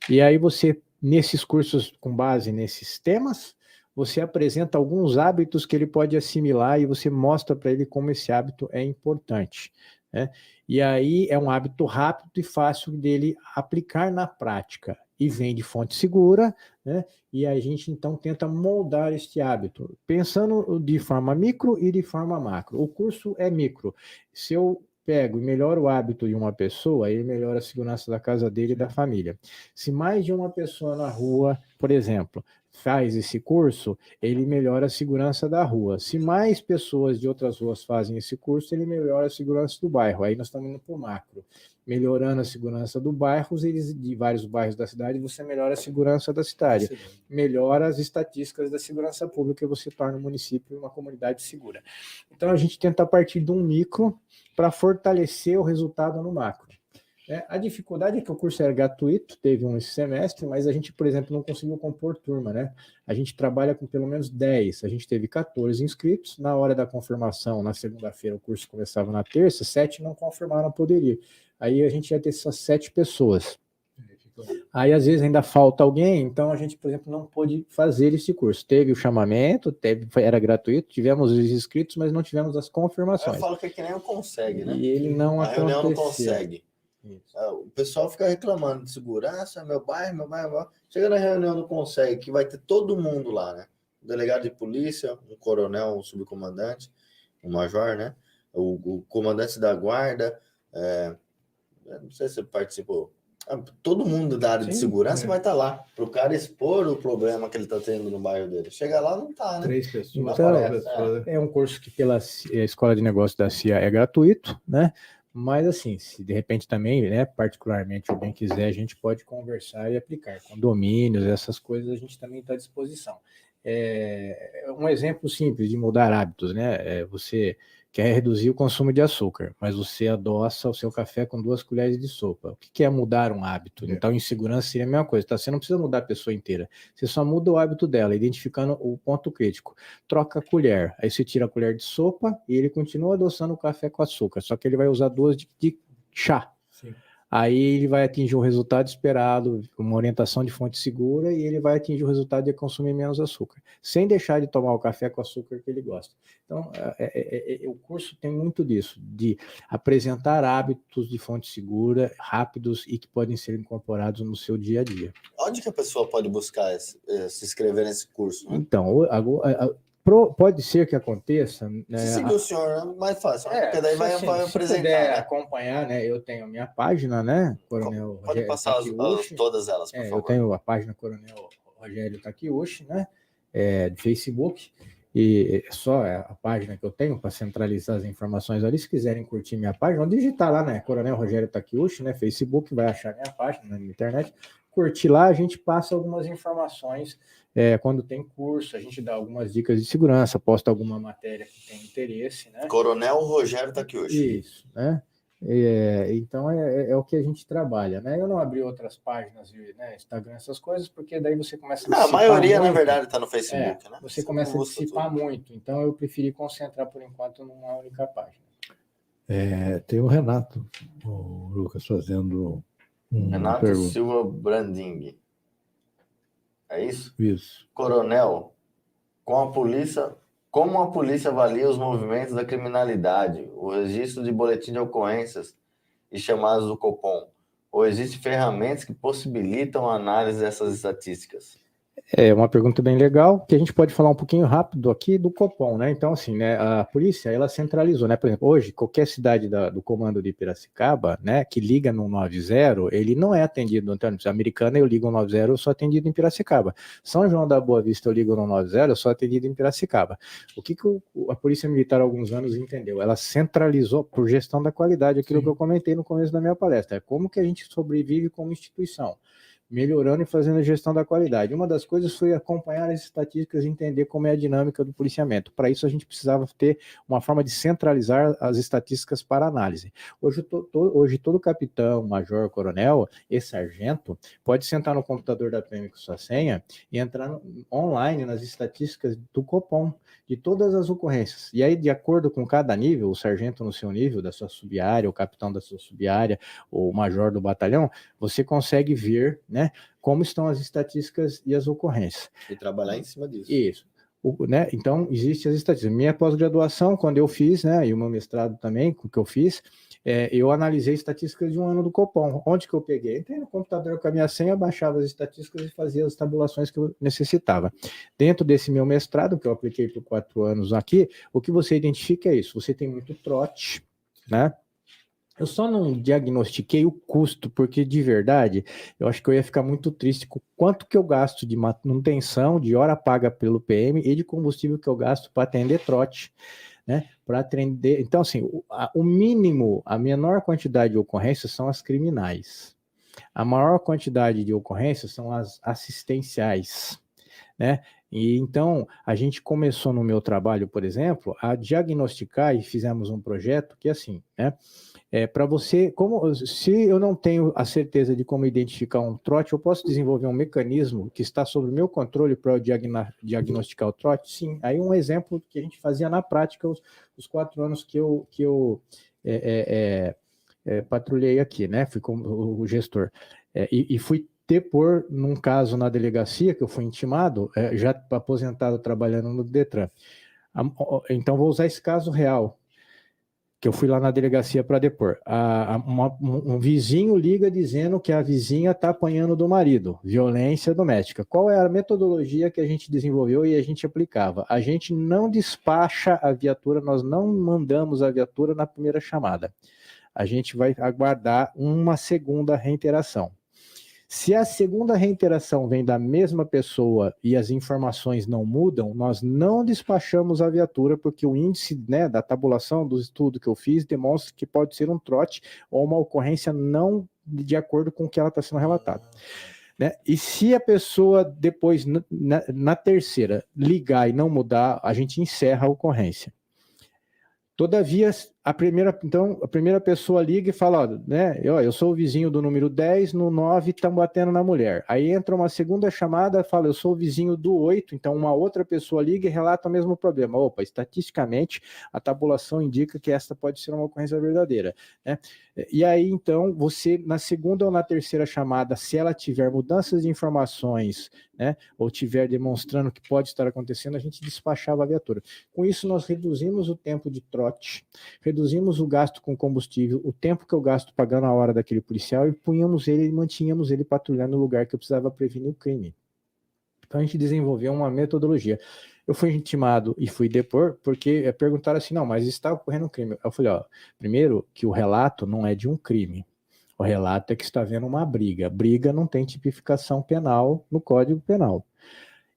E aí você, nesses cursos com base nesses temas, você apresenta alguns hábitos que ele pode assimilar e você mostra para ele como esse hábito é importante, né? E aí é um hábito rápido e fácil dele aplicar na prática, e vem de fonte segura, né? E a gente então tenta moldar este hábito, pensando de forma micro e de forma macro. O curso é micro. Se eu pego e melhoro o hábito de uma pessoa, ele melhora a segurança da casa dele e da família. Se mais de uma pessoa na rua, por exemplo, faz esse curso, ele melhora a segurança da rua. Se mais pessoas de outras ruas fazem esse curso, ele melhora a segurança do bairro. Aí nós estamos indo para o macro. Melhorando a segurança do bairro, de vários bairros da cidade, você melhora a segurança da cidade. Melhora as estatísticas da segurança pública e você torna o município uma comunidade segura. Então a gente tenta partir de um micro para fortalecer o resultado no macro. A dificuldade é que o curso era gratuito, teve um semestre, mas a gente, por exemplo, não conseguiu compor turma, né? A gente trabalha com pelo menos 10, a gente teve 14 inscritos, na hora da confirmação, na segunda-feira o curso começava na terça, 7 não confirmaram poderia. Aí a gente ia ter essas 7 pessoas. Aí, às vezes, ainda falta alguém, então a gente, por exemplo, não pôde fazer esse curso. Teve o chamamento, era gratuito, tivemos os inscritos, mas não tivemos as confirmações. Eu falo que é que nem o consegue, né? E ele não A aconteceu. reunião não consegue. Isso. O pessoal fica reclamando de segurança, meu bairro. Chega na reunião não consegue, que vai ter todo mundo lá, né? O delegado de polícia, um coronel, um subcomandante, um major, né? O comandante da guarda, não sei se você participou. Todo mundo da área de segurança vai estar lá para o cara expor o problema que ele está tendo no bairro dele. Chega lá, não está, né? 3 pessoas. Então, Aparece, é um curso que pela Escola de Negócios da CIA é gratuito, né? Mas assim, se de repente também, né, particularmente alguém quiser, a gente pode conversar e aplicar. Condomínios, essas coisas a gente também está à disposição. Um exemplo simples de mudar hábitos, né? Você quer reduzir o consumo de açúcar, mas você adoça o seu café com 2 colheres de sopa. O que é mudar um hábito? Então, em segurança seria a mesma coisa. Tá? Você não precisa mudar a pessoa inteira. Você só muda o hábito dela, identificando o ponto crítico. Troca a colher. Aí você tira a colher de sopa e ele continua adoçando o café com açúcar. Só que ele vai usar 2 de chá. Sim. Aí ele vai atingir o resultado esperado, uma orientação de fonte segura, e ele vai atingir o resultado de consumir menos açúcar, sem deixar de tomar o café com açúcar que ele gosta. Então, o curso tem muito disso, de apresentar hábitos de fonte segura, rápidos e que podem ser incorporados no seu dia a dia. Onde que a pessoa pode buscar se inscrever nesse curso? Né? Então, pode ser que aconteça. Né, se seguir o senhor é mais fácil, porque daí vai apresentar. Se puder acompanhar, né? Eu tenho a minha página, né? Coronel pode Rogério passar todas elas, por favor. Eu tenho a página Coronel Rogério Takiuchi, né? De Facebook. E só a página que eu tenho para centralizar as informações ali. Se quiserem curtir minha página, vão digitar lá, né? Coronel Rogério Takiuchi, né? Facebook, vai achar minha página na internet. Curtir lá, a gente passa algumas informações. Quando tem curso, a gente dá algumas dicas de segurança, posta alguma matéria que tem interesse, né? Coronel Rogério Takiuchi. Isso, né? Então é o que a gente trabalha, né? Eu não abri outras páginas, né, Instagram, essas coisas, porque daí você começa a a maioria, muito. Na verdade, está no Facebook, né? Você começa a dissipar muito, então eu preferi concentrar por enquanto numa única página. Tem o Renato, o Lucas, fazendo Renato pergunta. Silva Branding. É isso? Isso. Coronel, como a polícia avalia os movimentos da criminalidade, o registro de boletim de ocorrências e chamadas do Copom? Ou existem ferramentas que possibilitam a análise dessas estatísticas? É uma pergunta bem legal, que a gente pode falar um pouquinho rápido aqui do Copom, né? Então, assim, né, a polícia, ela centralizou, né? Por exemplo, hoje, qualquer cidade do comando de Piracicaba, né, que liga no 90, ele não é atendido, então, Americana, eu ligo no 90, eu sou atendido em Piracicaba. São João da Boa Vista, eu ligo no 90, eu sou atendido em Piracicaba. O que a Polícia Militar, há alguns anos, entendeu? Ela centralizou por gestão da qualidade, aquilo Sim. que eu comentei no começo da minha palestra. Como que a gente sobrevive como instituição? Melhorando e fazendo a gestão da qualidade. Uma das coisas foi acompanhar as estatísticas e entender como é a dinâmica do policiamento. Para isso, a gente precisava ter uma forma de centralizar as estatísticas para análise. Hoje todo capitão, major, coronel e sargento pode sentar no computador da PM com sua senha e entrar online nas estatísticas do Copom, de todas as ocorrências. E aí, de acordo com cada nível, o sargento no seu nível, da sua sub-área, o capitão da sua sub-área, o major do batalhão, você consegue ver, né, como estão as estatísticas e as ocorrências. E trabalhar em cima disso. Isso. Né? Então, existem as estatísticas. Minha pós-graduação, quando eu fiz, né, e o meu mestrado também, que eu fiz, eu analisei estatísticas de um ano do Copom. Onde que eu peguei? Entrei no computador com a minha senha, baixava as estatísticas e fazia as tabulações que eu necessitava. Dentro desse meu mestrado, que eu apliquei por 4 anos aqui, o que você identifica é isso. Você tem muito trote, né? Eu só não diagnostiquei o custo, porque de verdade, eu acho que eu ia ficar muito triste com quanto que eu gasto de manutenção, de hora paga pelo PM e de combustível que eu gasto para atender trote, né? Para atender. Então, assim, o mínimo, a menor quantidade de ocorrências são as criminais. A maior quantidade de ocorrências são as assistenciais, né? E então, a gente começou no meu trabalho, por exemplo, a diagnosticar e fizemos um projeto que, assim, né? Para você, se eu não tenho a certeza de como identificar um trote, eu posso desenvolver um mecanismo que está sob o meu controle para eu diagnosticar o trote? Sim. Aí um exemplo que a gente fazia na prática os 4 anos que eu patrulhei aqui, né? Fui como o gestor. E fui depor num caso na delegacia, que eu fui intimado, já aposentado trabalhando no Detran. Então, vou usar esse caso real, que eu fui lá na delegacia para depor. Um vizinho liga dizendo que a vizinha está apanhando do marido, violência doméstica. Qual é a metodologia que a gente desenvolveu e a gente aplicava? A gente não despacha a viatura, nós não mandamos a viatura na primeira chamada. A gente vai aguardar uma segunda reiteração. Se a segunda reiteração vem da mesma pessoa e as informações não mudam, nós não despachamos a viatura, porque o índice, né, da tabulação do estudo que eu fiz demonstra que pode ser um trote ou uma ocorrência não de acordo com o que ela está sendo relatada. Né? E se a pessoa depois, na terceira, ligar e não mudar, a gente encerra a ocorrência. Todavia, a primeira pessoa liga e fala, ó, né, eu sou o vizinho do número 10, no 9 estão batendo na mulher. Aí entra uma segunda chamada, fala, eu sou o vizinho do 8, então uma outra pessoa liga e relata o mesmo problema. Opa, estatisticamente, a tabulação indica que esta pode ser uma ocorrência verdadeira. Né? E aí, então, você, na segunda ou na terceira chamada, se ela tiver mudanças de informações, né, ou tiver demonstrando que pode estar acontecendo, a gente despachava a viatura. Com isso, nós reduzimos o tempo de trote, reduzimos o gasto com combustível, o tempo que eu gasto pagando a hora daquele policial e punhamos ele e mantínhamos ele patrulhando no lugar que eu precisava prevenir o crime. Então a gente desenvolveu uma metodologia. Eu fui intimado e fui depor porque perguntaram assim, não, mas está ocorrendo um crime. Eu falei, ó, primeiro que o relato não é de um crime. O relato é que está havendo uma briga. Briga não tem tipificação penal no Código Penal.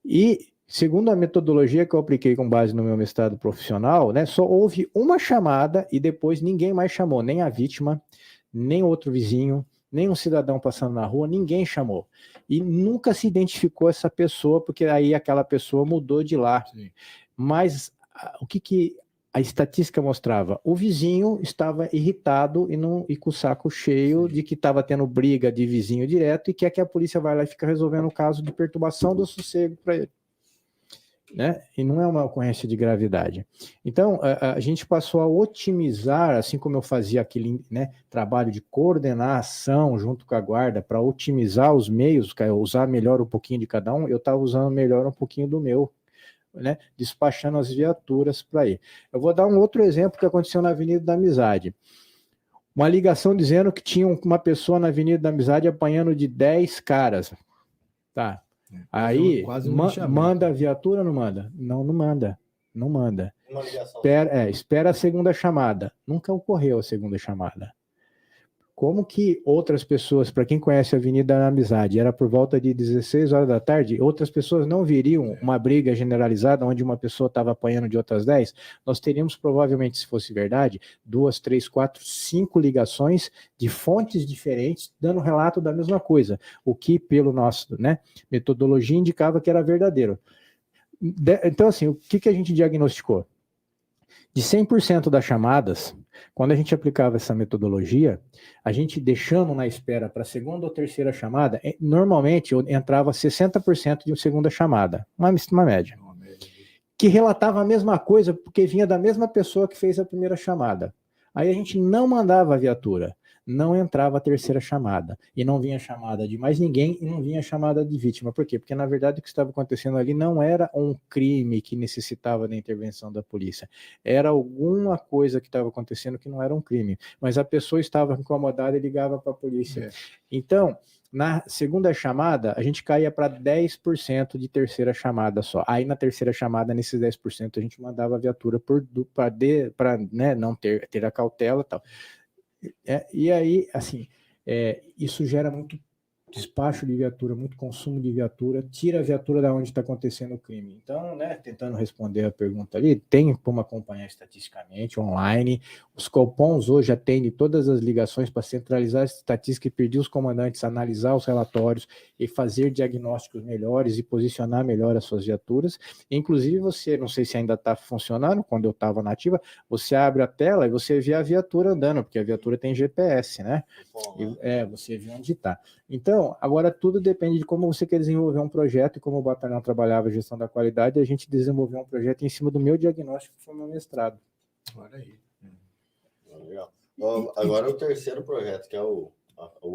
E segundo a metodologia que eu apliquei com base no meu mestrado profissional, né, só houve uma chamada e depois ninguém mais chamou, nem a vítima, nem outro vizinho, nem um cidadão passando na rua, ninguém chamou. E nunca se identificou essa pessoa, porque aí aquela pessoa mudou de lá. Sim. Mas o que a estatística mostrava? O vizinho estava irritado e com o saco cheio, sim, de que estava tendo briga de vizinho direto e quer que a polícia vá lá e fica resolvendo o caso de perturbação do sossego para ele. Né? E não é uma ocorrência de gravidade. Então, a gente passou a otimizar, assim como eu fazia aquele, né, trabalho de coordenação junto com a guarda para otimizar os meios, usar melhor um pouquinho de cada um, eu estava usando melhor um pouquinho do meu, né, despachando as viaturas para ir. Eu vou dar um outro exemplo que aconteceu na Avenida da Amizade. Uma ligação dizendo que tinha uma pessoa na Avenida da Amizade apanhando de 10 caras. Tá. Aí, manda a viatura ou não manda? Não manda. Não manda. Espera a segunda chamada. Nunca ocorreu a segunda chamada. Como que outras pessoas, para quem conhece a Avenida da Amizade, era por volta de 16 horas da tarde, outras pessoas não viriam uma briga generalizada onde uma pessoa estava apanhando de outras 10? Nós teríamos provavelmente, se fosse verdade, 2, 3, 4, 5 ligações de fontes diferentes dando relato da mesma coisa, o que pelo nosso, né, metodologia indicava que era verdadeiro. Então assim, o que a gente diagnosticou? De 100% das chamadas, quando a gente aplicava essa metodologia, a gente deixando na espera para a segunda ou terceira chamada, normalmente eu entrava 60% de uma segunda chamada, uma média, que relatava a mesma coisa, porque vinha da mesma pessoa que fez a primeira chamada. Aí a gente não mandava a viatura, não entrava a terceira chamada, e não vinha chamada de mais ninguém, e não vinha chamada de vítima. Por quê? Porque, na verdade, o que estava acontecendo ali não era um crime que necessitava da intervenção da polícia, era alguma coisa que estava acontecendo que não era um crime, mas a pessoa estava incomodada e ligava para a polícia. Então, na segunda chamada, a gente caía para 10% de terceira chamada só. Aí, na terceira chamada, nesses 10%, a gente mandava a viatura para, né, não ter a cautela e tal. E aí, assim, isso gera muito despacho de viatura, muito consumo de viatura, tira a viatura da onde está acontecendo o crime. Então, né, tentando responder a pergunta ali, tem como acompanhar estatisticamente, online. Os Copons hoje atendem todas as ligações para centralizar a estatística e pedir os comandantes a analisar os relatórios e fazer diagnósticos melhores e posicionar melhor as suas viaturas. Inclusive, você, não sei se ainda está funcionando, quando eu estava na ativa, você abre a tela e você vê a viatura andando, porque a viatura tem GPS, né? Você vê onde está. Então, agora tudo depende de como você quer desenvolver um projeto e como o batalhão trabalhava a gestão da qualidade, a gente desenvolveu um projeto em cima do meu diagnóstico que foi meu mestrado. Olha aí. Legal. Agora é o terceiro projeto, que é o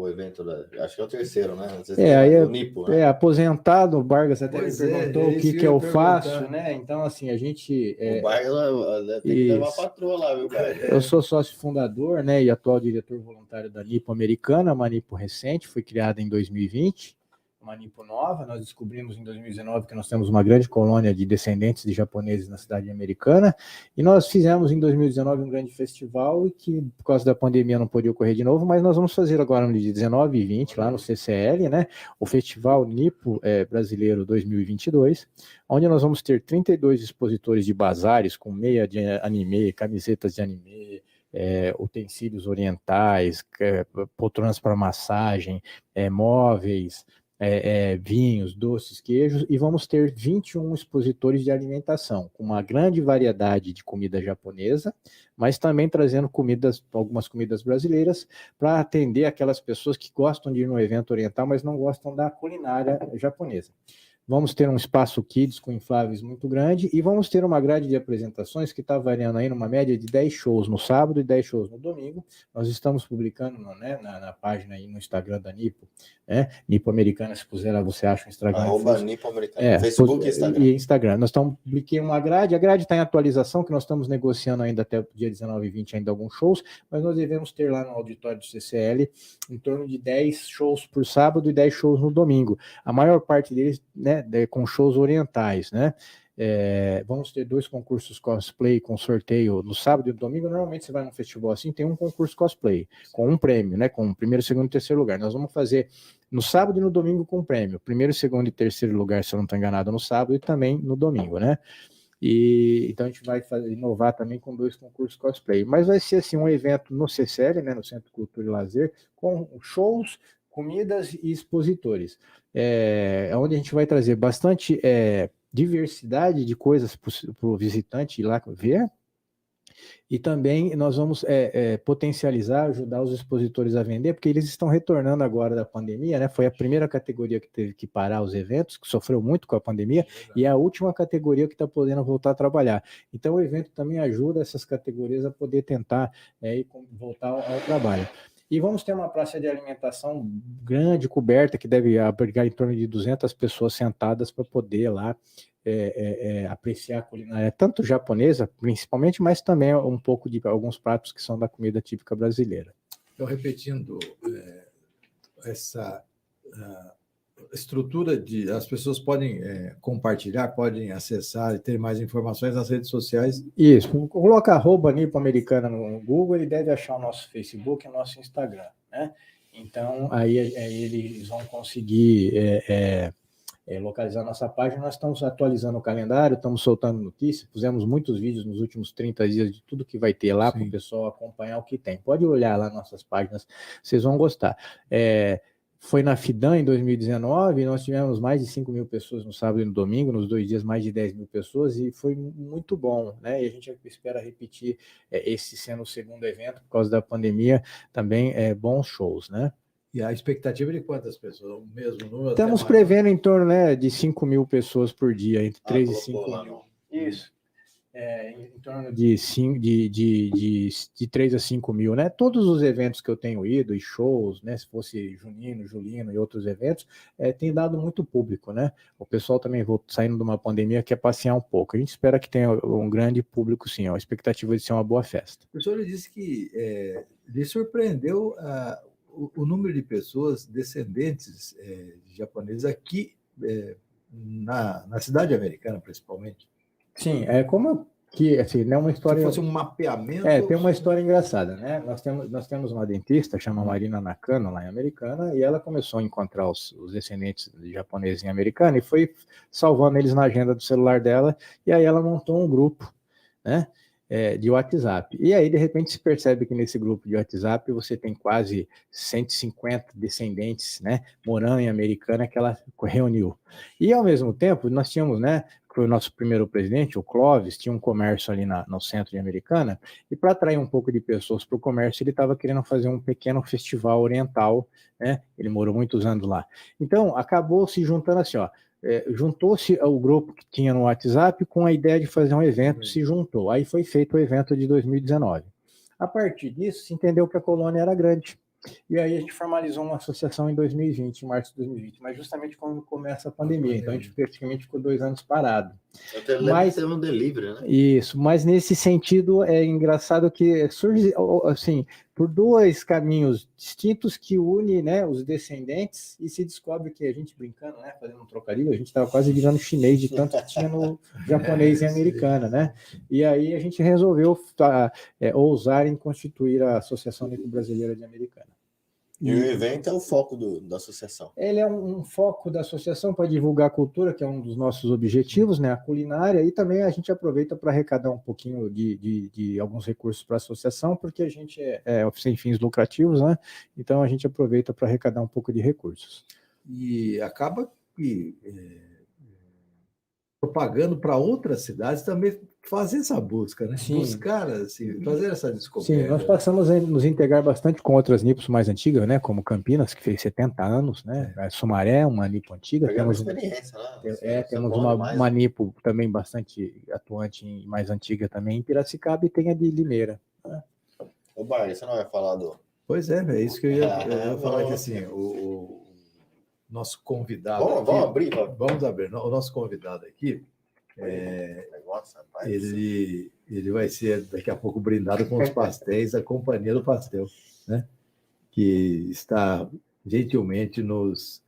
evento acho que é o terceiro, né? Não sei se aí o Nipo, né? Aposentado, o Vargas até me Pois perguntou o isso que eu perguntar. faço, né? Então, assim, a gente... O Vargas tem que levar a patroa lá, viu, cara? Eu sou sócio fundador, né, e atual diretor voluntário da Nipo Americana, uma Nipo recente, foi criada em 2020, uma Nipo nova. Nós descobrimos em 2019 que nós temos uma grande colônia de descendentes de japoneses na cidade americana, e nós fizemos em 2019 um grande festival, e que por causa da pandemia não podia ocorrer de novo, mas nós vamos fazer agora no dia 19 e 20, lá no CCL, né, o Festival Nipo Brasileiro 2022, onde nós vamos ter 32 expositores de bazares com meia de anime, camisetas de anime, utensílios orientais, poltronas para massagem, móveis, vinhos, doces, queijos, e vamos ter 21 expositores de alimentação, com uma grande variedade de comida japonesa, mas também trazendo algumas comidas brasileiras, para atender aquelas pessoas que gostam de ir no evento oriental, mas não gostam da culinária japonesa. Vamos ter um espaço kids com infláveis muito grande, e vamos ter uma grade de apresentações que está variando aí numa média de 10 shows no sábado e 10 shows no domingo. Nós estamos publicando, né, na página aí no Instagram da Nipo, né? Nipo Americana, se puser lá, você acha o Instagram. Nipo Americana, Facebook e Instagram. Nós estamos publicando uma grade, a grade está em atualização, que nós estamos negociando ainda até o dia 19 e 20 ainda alguns shows, mas nós devemos ter lá no auditório do CCL em torno de 10 shows por sábado e 10 shows no domingo. A maior parte deles, né, com shows orientais, né? Vamos ter 2 concursos cosplay com sorteio no sábado e no domingo. Normalmente você vai num festival assim, tem um concurso cosplay com um prêmio, né? Com primeiro, segundo e terceiro lugar. Nós vamos fazer no sábado e no domingo com prêmio. Primeiro, segundo e terceiro lugar, se eu não estou enganado, no sábado e também no domingo, né? Então a gente vai inovar também com 2 concursos cosplay. Mas vai ser assim um evento no CCL, né? No Centro Cultura e Lazer, com shows, comidas e expositores. Onde a gente vai trazer bastante diversidade de coisas para o visitante ir lá ver, e também nós vamos potencializar, ajudar os expositores a vender, porque eles estão retornando agora da pandemia, né? Foi a primeira categoria que teve que parar os eventos, que sofreu muito com a pandemia, e é a última categoria que está podendo voltar a trabalhar. Então o evento também ajuda essas categorias a poder tentar voltar ao trabalho. E vamos ter uma praça de alimentação grande, coberta, que deve abrigar em torno de 200 pessoas sentadas para poder lá apreciar a culinária, tanto japonesa, principalmente, mas também um pouco de alguns pratos que são da comida típica brasileira. Então, repetindo, essa estrutura as pessoas podem compartilhar, podem acessar e ter mais informações nas redes sociais. Isso, coloca @Nipo Americana no Google, ele deve achar o nosso Facebook e o nosso Instagram, né? Então, aí eles vão conseguir localizar nossa página. Nós estamos atualizando o calendário, estamos soltando notícias, fizemos muitos vídeos nos últimos 30 dias de tudo que vai ter lá para o pessoal acompanhar o que tem. Pode olhar lá nossas páginas, vocês vão gostar. Foi na FIDAM em 2019, nós tivemos mais de 5 mil pessoas no sábado e no domingo, nos 2 dias mais de 10 mil pessoas, e foi muito bom, né? E a gente espera repetir esse sendo o segundo evento, por causa da pandemia, também bons shows, né? E a expectativa de quantas pessoas? O mesmo número? Estamos prevendo em torno, né, de 5 mil pessoas por dia, entre 3 e 5 mil. Isso. Em torno de 3 a 5 mil, né? Todos os eventos que eu tenho ido, e shows, né? Se fosse Junino, Julino e outros eventos, tem dado muito público, né? O pessoal também, saindo de uma pandemia, quer passear um pouco. A gente espera que tenha um grande público, sim. A expectativa de ser uma boa festa. O professor disse que lhe surpreendeu o número de pessoas descendentes de japoneses aqui na cidade americana, principalmente. Sim, como que, assim, não é uma história... Se fosse um mapeamento... tem uma história engraçada, né? Nós temos uma dentista, chama Marina Nakano, lá em Americana, e ela começou a encontrar os descendentes de japoneses em Americana e foi salvando eles na agenda do celular dela, e aí ela montou um grupo, né? De WhatsApp. E aí, de repente, se percebe que nesse grupo de WhatsApp você tem quase 150 descendentes, né, morando em Americana, que ela reuniu. E, ao mesmo tempo, nós tínhamos, né, o nosso primeiro presidente, o Clóvis, tinha um comércio ali no centro de Americana, e para atrair um pouco de pessoas para o comércio, ele estava querendo fazer um pequeno festival oriental, né, ele morou muitos anos lá. Então, acabou se juntando assim, juntou-se o grupo que tinha no WhatsApp com a ideia de fazer um evento, se juntou. Aí foi feito o evento de 2019. A partir disso, se entendeu que a colônia era grande. E aí a gente formalizou uma associação em 2020, em março de 2020, mas justamente quando começa a pandemia. Então a gente praticamente ficou 2 anos parado. Até mas é um delivery, né? Isso, mas nesse sentido é engraçado que surge assim por 2 caminhos distintos que unem, né, os descendentes e se descobre que a gente brincando, né, fazendo um trocadilho, a gente estava quase virando chinês de tanto que tinha no japonês e americana, né? E aí a gente resolveu ousar em constituir a Associação Nipo-Brasileira de Americana. E o evento é o foco da associação. Ele é um foco da associação para divulgar a cultura, que é um dos nossos objetivos, né? A culinária, e também a gente aproveita para arrecadar um pouquinho de alguns recursos para a associação, porque a gente é sem fins lucrativos, né? Então a gente aproveita para arrecadar um pouco de recursos. E acaba que propagando para outras cidades também fazer essa busca, né? Sim. Buscar, assim, fazer essa descoberta. Sim, nós passamos a nos integrar bastante com outras NIPs mais antigas, né? Como Campinas, que fez 70 anos, né? Sumaré, uma NIPO antiga. Temos experiência, né? Temos uma NIPO também bastante atuante, mais antiga também em Piracicaba, e tem a de Limeira. Né? Ô, Barney, você não vai falar do... Pois é isso que eu ia falar, que assim, o nosso convidado vamos abrir. O nosso convidado aqui, ele vai ser daqui a pouco brindado com os pastéis, a Companhia do Pastel, né? Que está gentilmente nos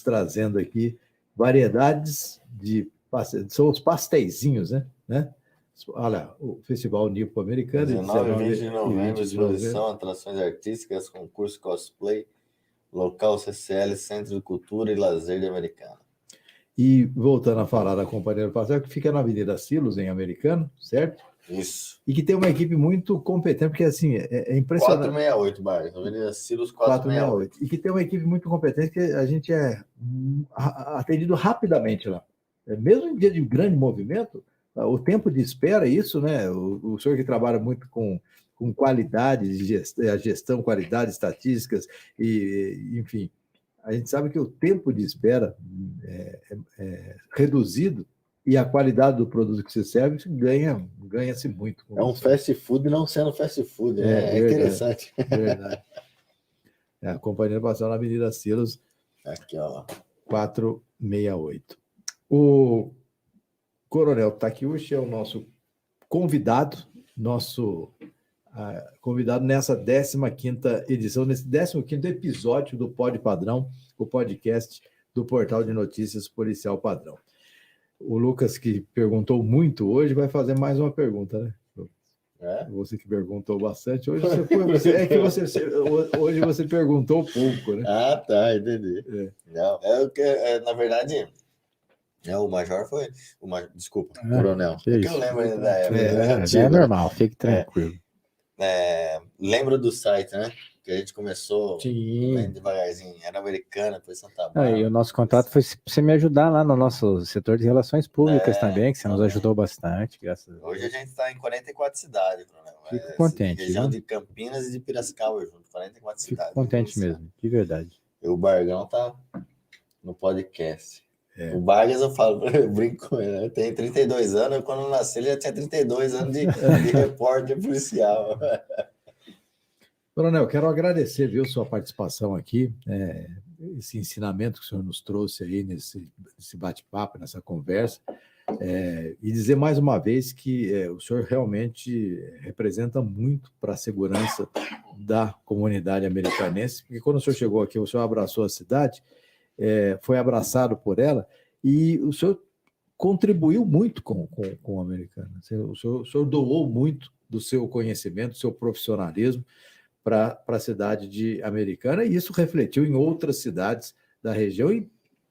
trazendo aqui variedades de pastéis. São os pasteizinhos, né? Olha, o Festival Nipo Americano. 19 e 20 de novembro, exposição, atrações artísticas, concurso cosplay, local CCL, Centro de Cultura e Lazer de Americana. E voltando a falar da Companhia do Pastel, que fica na Avenida Silos, em Americano, certo? Isso. E que tem uma equipe muito competente, porque assim, é impressionante. 468, Barney, Avenida Silos 468. E que tem uma equipe muito competente, que a gente é atendido rapidamente lá. Mesmo em dia de grande movimento, o tempo de espera, isso, né? O senhor que trabalha muito com qualidade, a gestão, qualidade, estatísticas, e enfim, a gente sabe que o tempo de espera é reduzido e a qualidade do produto que se serve ganha-se muito. É um fast food não sendo fast food, né? É interessante. Verdade. A Companhia passou na Avenida Silos, aqui, ó. 468. O Coronel Takeuchi é o nosso convidado nessa 15ª edição, nesse 15º episódio do Pod Padrão, o podcast do Portal de Notícias Policial Padrão. O Lucas, que perguntou muito hoje, vai fazer mais uma pergunta, né? Você que perguntou bastante. Hoje hoje você perguntou pouco, né? Ah, tá, entendi. Não, na verdade... o Major foi... Desculpa, Coronel. Que eu lembro ainda da época. É normal, fique tranquilo. Lembro do site, né? Que a gente começou bem devagarzinho. Era Americana, depois Santa Bárbara. E o nosso contrato foi você me ajudar lá no nosso setor de relações públicas também, que você nos ajudou bastante, graças a Deus. Hoje a gente está em 44 cidades, Coronel. Fico contente. Região de Campinas e de Piracicaba junto, 44 cidades. Fico contente mesmo, de verdade. E o Bargão tá no podcast. O Vargas, eu brinco com ele, né? Tem 32 anos, quando eu nasci ele já tinha 32 anos de repórter policial. Coronel, quero agradecer, sua participação aqui, esse ensinamento que o senhor nos trouxe aí nesse bate-papo, nessa conversa, e dizer mais uma vez que o senhor realmente representa muito para a segurança da comunidade americanense, porque quando o senhor chegou aqui, o senhor abraçou a cidade, foi abraçado por ela, e o senhor contribuiu muito com o americano. O senhor doou muito do seu conhecimento, do seu profissionalismo para a cidade de Americana, e isso refletiu em outras cidades da região e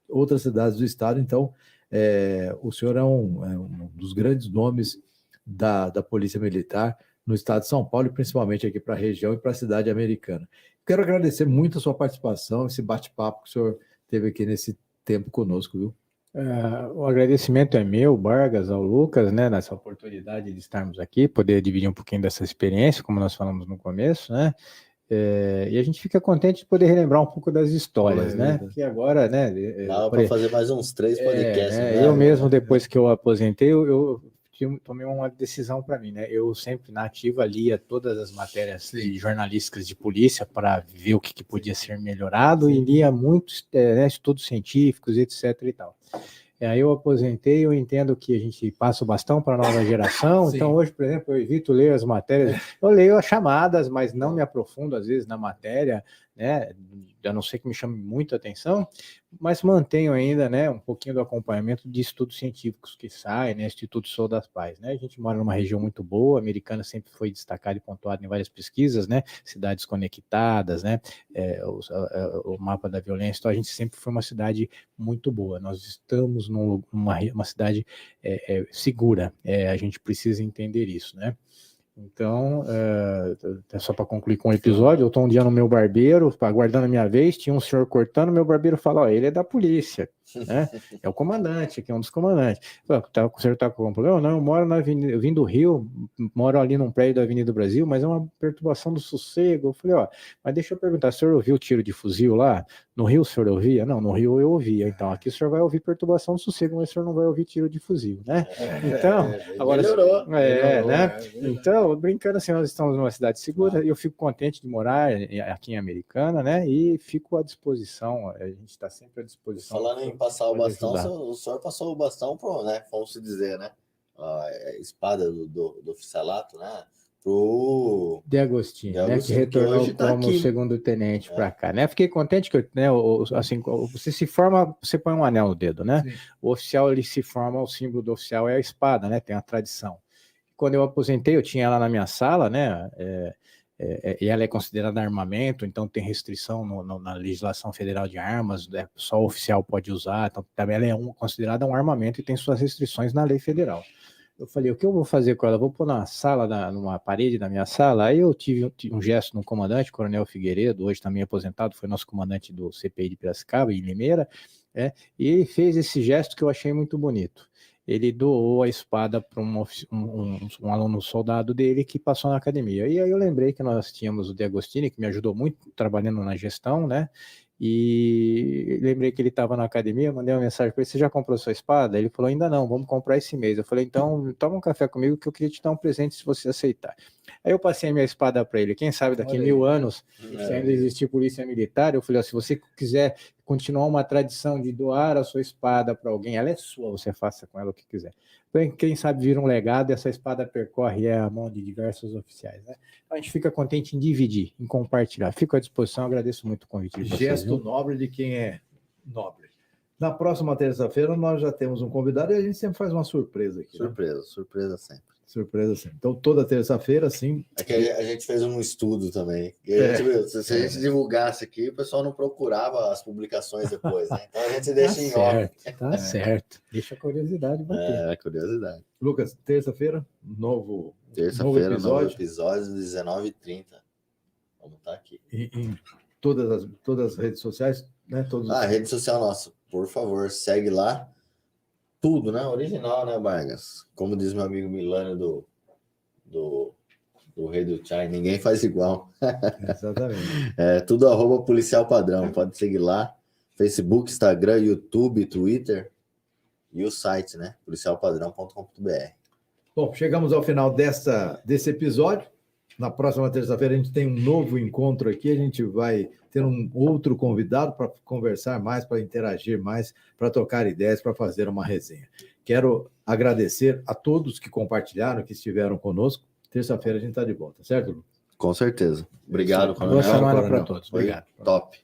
outras cidades do estado. Então, o senhor é um dos grandes nomes da Polícia Militar no estado de São Paulo, e principalmente aqui para a região e para a cidade americana. Quero agradecer muito a sua participação, esse bate-papo que o senhor teve aqui nesse tempo conosco, viu? O agradecimento é meu, Vargas, ao Lucas, né, nessa oportunidade de estarmos aqui, poder dividir um pouquinho dessa experiência, como nós falamos no começo, né? E a gente fica contente de poder relembrar um pouco das histórias, né? Porque agora, né? Dá para fazer mais uns 3 podcasts. Eu mesmo, depois que eu aposentei, eu tomei uma decisão para mim, né? Eu sempre na ativa lia todas as matérias jornalísticas de polícia para ver o que podia ser melhorado e lia muitos estudos científicos, etc. e tal. Aí eu aposentei, eu entendo que a gente passa o bastão para a nova geração, então hoje, por exemplo, eu evito ler as matérias, eu leio as chamadas, mas não me aprofundo, às vezes, na matéria, né, a não ser que me chame muita atenção, mas mantenho ainda, né, um pouquinho do acompanhamento de estudos científicos que saem, né, Instituto Sou das Paz, né, a gente mora numa região muito boa, a Americana sempre foi destacada e pontuada em várias pesquisas, né, cidades conectadas, né, o mapa da violência, então a gente sempre foi uma cidade muito boa, nós estamos numa cidade segura, a gente precisa entender isso, né. Então, só para concluir com o episódio, eu estou um dia no meu barbeiro, aguardando a minha vez, tinha um senhor cortando, meu barbeiro fala, ó, ele é da polícia, né? É o comandante, aqui é um dos comandantes. O senhor está com algum problema? Não, eu moro na avenida, eu vim do Rio, moro ali num prédio da Avenida do Brasil, mas é uma perturbação do sossego. Eu falei, ó, mas deixa eu perguntar, o senhor ouviu o tiro de fuzil lá? No Rio o senhor ouvia? Não, no Rio eu ouvia. Então, aqui o senhor vai ouvir perturbação do sossego, mas o senhor não vai ouvir tiro de fuzil, né? Então, agora... Melhorou. né? Então, brincando assim, nós estamos numa cidade segura e eu fico contente de morar aqui em Americana, né? E fico à disposição, a gente está sempre à disposição. Falando em passar o bastão, o senhor passou o bastão pro, né? Vamos dizer, né? A espada do oficialato, né? Pro De Agostini, né? Que retornou como segundo tenente para cá, né? Fiquei contente que, né? Assim, você se forma, você põe um anel no dedo, né? Sim. O oficial ele se forma, o símbolo do oficial é a espada, né? Tem a tradição. Quando eu aposentei, eu tinha ela na minha sala, né? E ela é considerada armamento, então tem restrição na legislação federal de armas, só o oficial pode usar, então também ela é considerada um armamento e tem suas restrições na lei federal. Eu falei, o que eu vou fazer com ela? Vou pôr na sala, numa parede da minha sala. Aí eu tive um gesto no comandante, Coronel Figueiredo, hoje também aposentado, foi nosso comandante do CPI de Piracicaba, em Limeira, e ele fez esse gesto que eu achei muito bonito. Ele doou a espada para um aluno soldado dele que passou na academia. E aí eu lembrei que nós tínhamos o De Agostini, que me ajudou muito trabalhando na gestão, né? E lembrei que ele estava na academia, mandei uma mensagem para ele, você já comprou sua espada? Ele falou, ainda não, vamos comprar esse mês. Eu falei, então toma um café comigo que eu queria te dar um presente se você aceitar. Aí eu passei a minha espada para ele, quem sabe daqui 1000 anos, se ainda existir polícia militar, eu falei, ó, se você quiser continuar uma tradição de doar a sua espada para alguém, ela é sua, você faça com ela o que quiser. Quem sabe vira um legado e essa espada percorre a mão de diversos oficiais, né? Então a gente fica contente em dividir, em compartilhar. Fico à disposição, agradeço muito o convite. Gesto nobre de quem é nobre. Na próxima terça-feira nós já temos um convidado e a gente sempre faz uma surpresa aqui. Surpresa sempre. Surpresa sempre. Então toda terça-feira, sim. É que a gente fez um estudo também. Se a gente divulgasse aqui, o pessoal não procurava as publicações depois, né? Então a gente deixa em off. Tá certo. Deixa a curiosidade bater. Curiosidade. Lucas, terça-feira, novo episódio, 19h30. Vamos estar aqui. Em todas as redes sociais, né? Rede social nossa, por favor, segue lá. Tudo, né? Original, né, Vargas? Como diz meu amigo Milano do Rei do Chai, ninguém faz igual. Exatamente. Tudo @policial padrão. Pode seguir lá. Facebook, Instagram, YouTube, Twitter e o site, né? policialpadrão.com.br. Bom, chegamos ao final desse episódio. Na próxima terça-feira a gente tem um novo encontro aqui, a gente vai ter um outro convidado para conversar mais, para interagir mais, para trocar ideias, para fazer uma resenha. Quero agradecer a todos que compartilharam, que estiveram conosco. Terça-feira a gente está de volta, certo, Lu? Com certeza. Obrigado, Boa semana para todos. Obrigado. Top.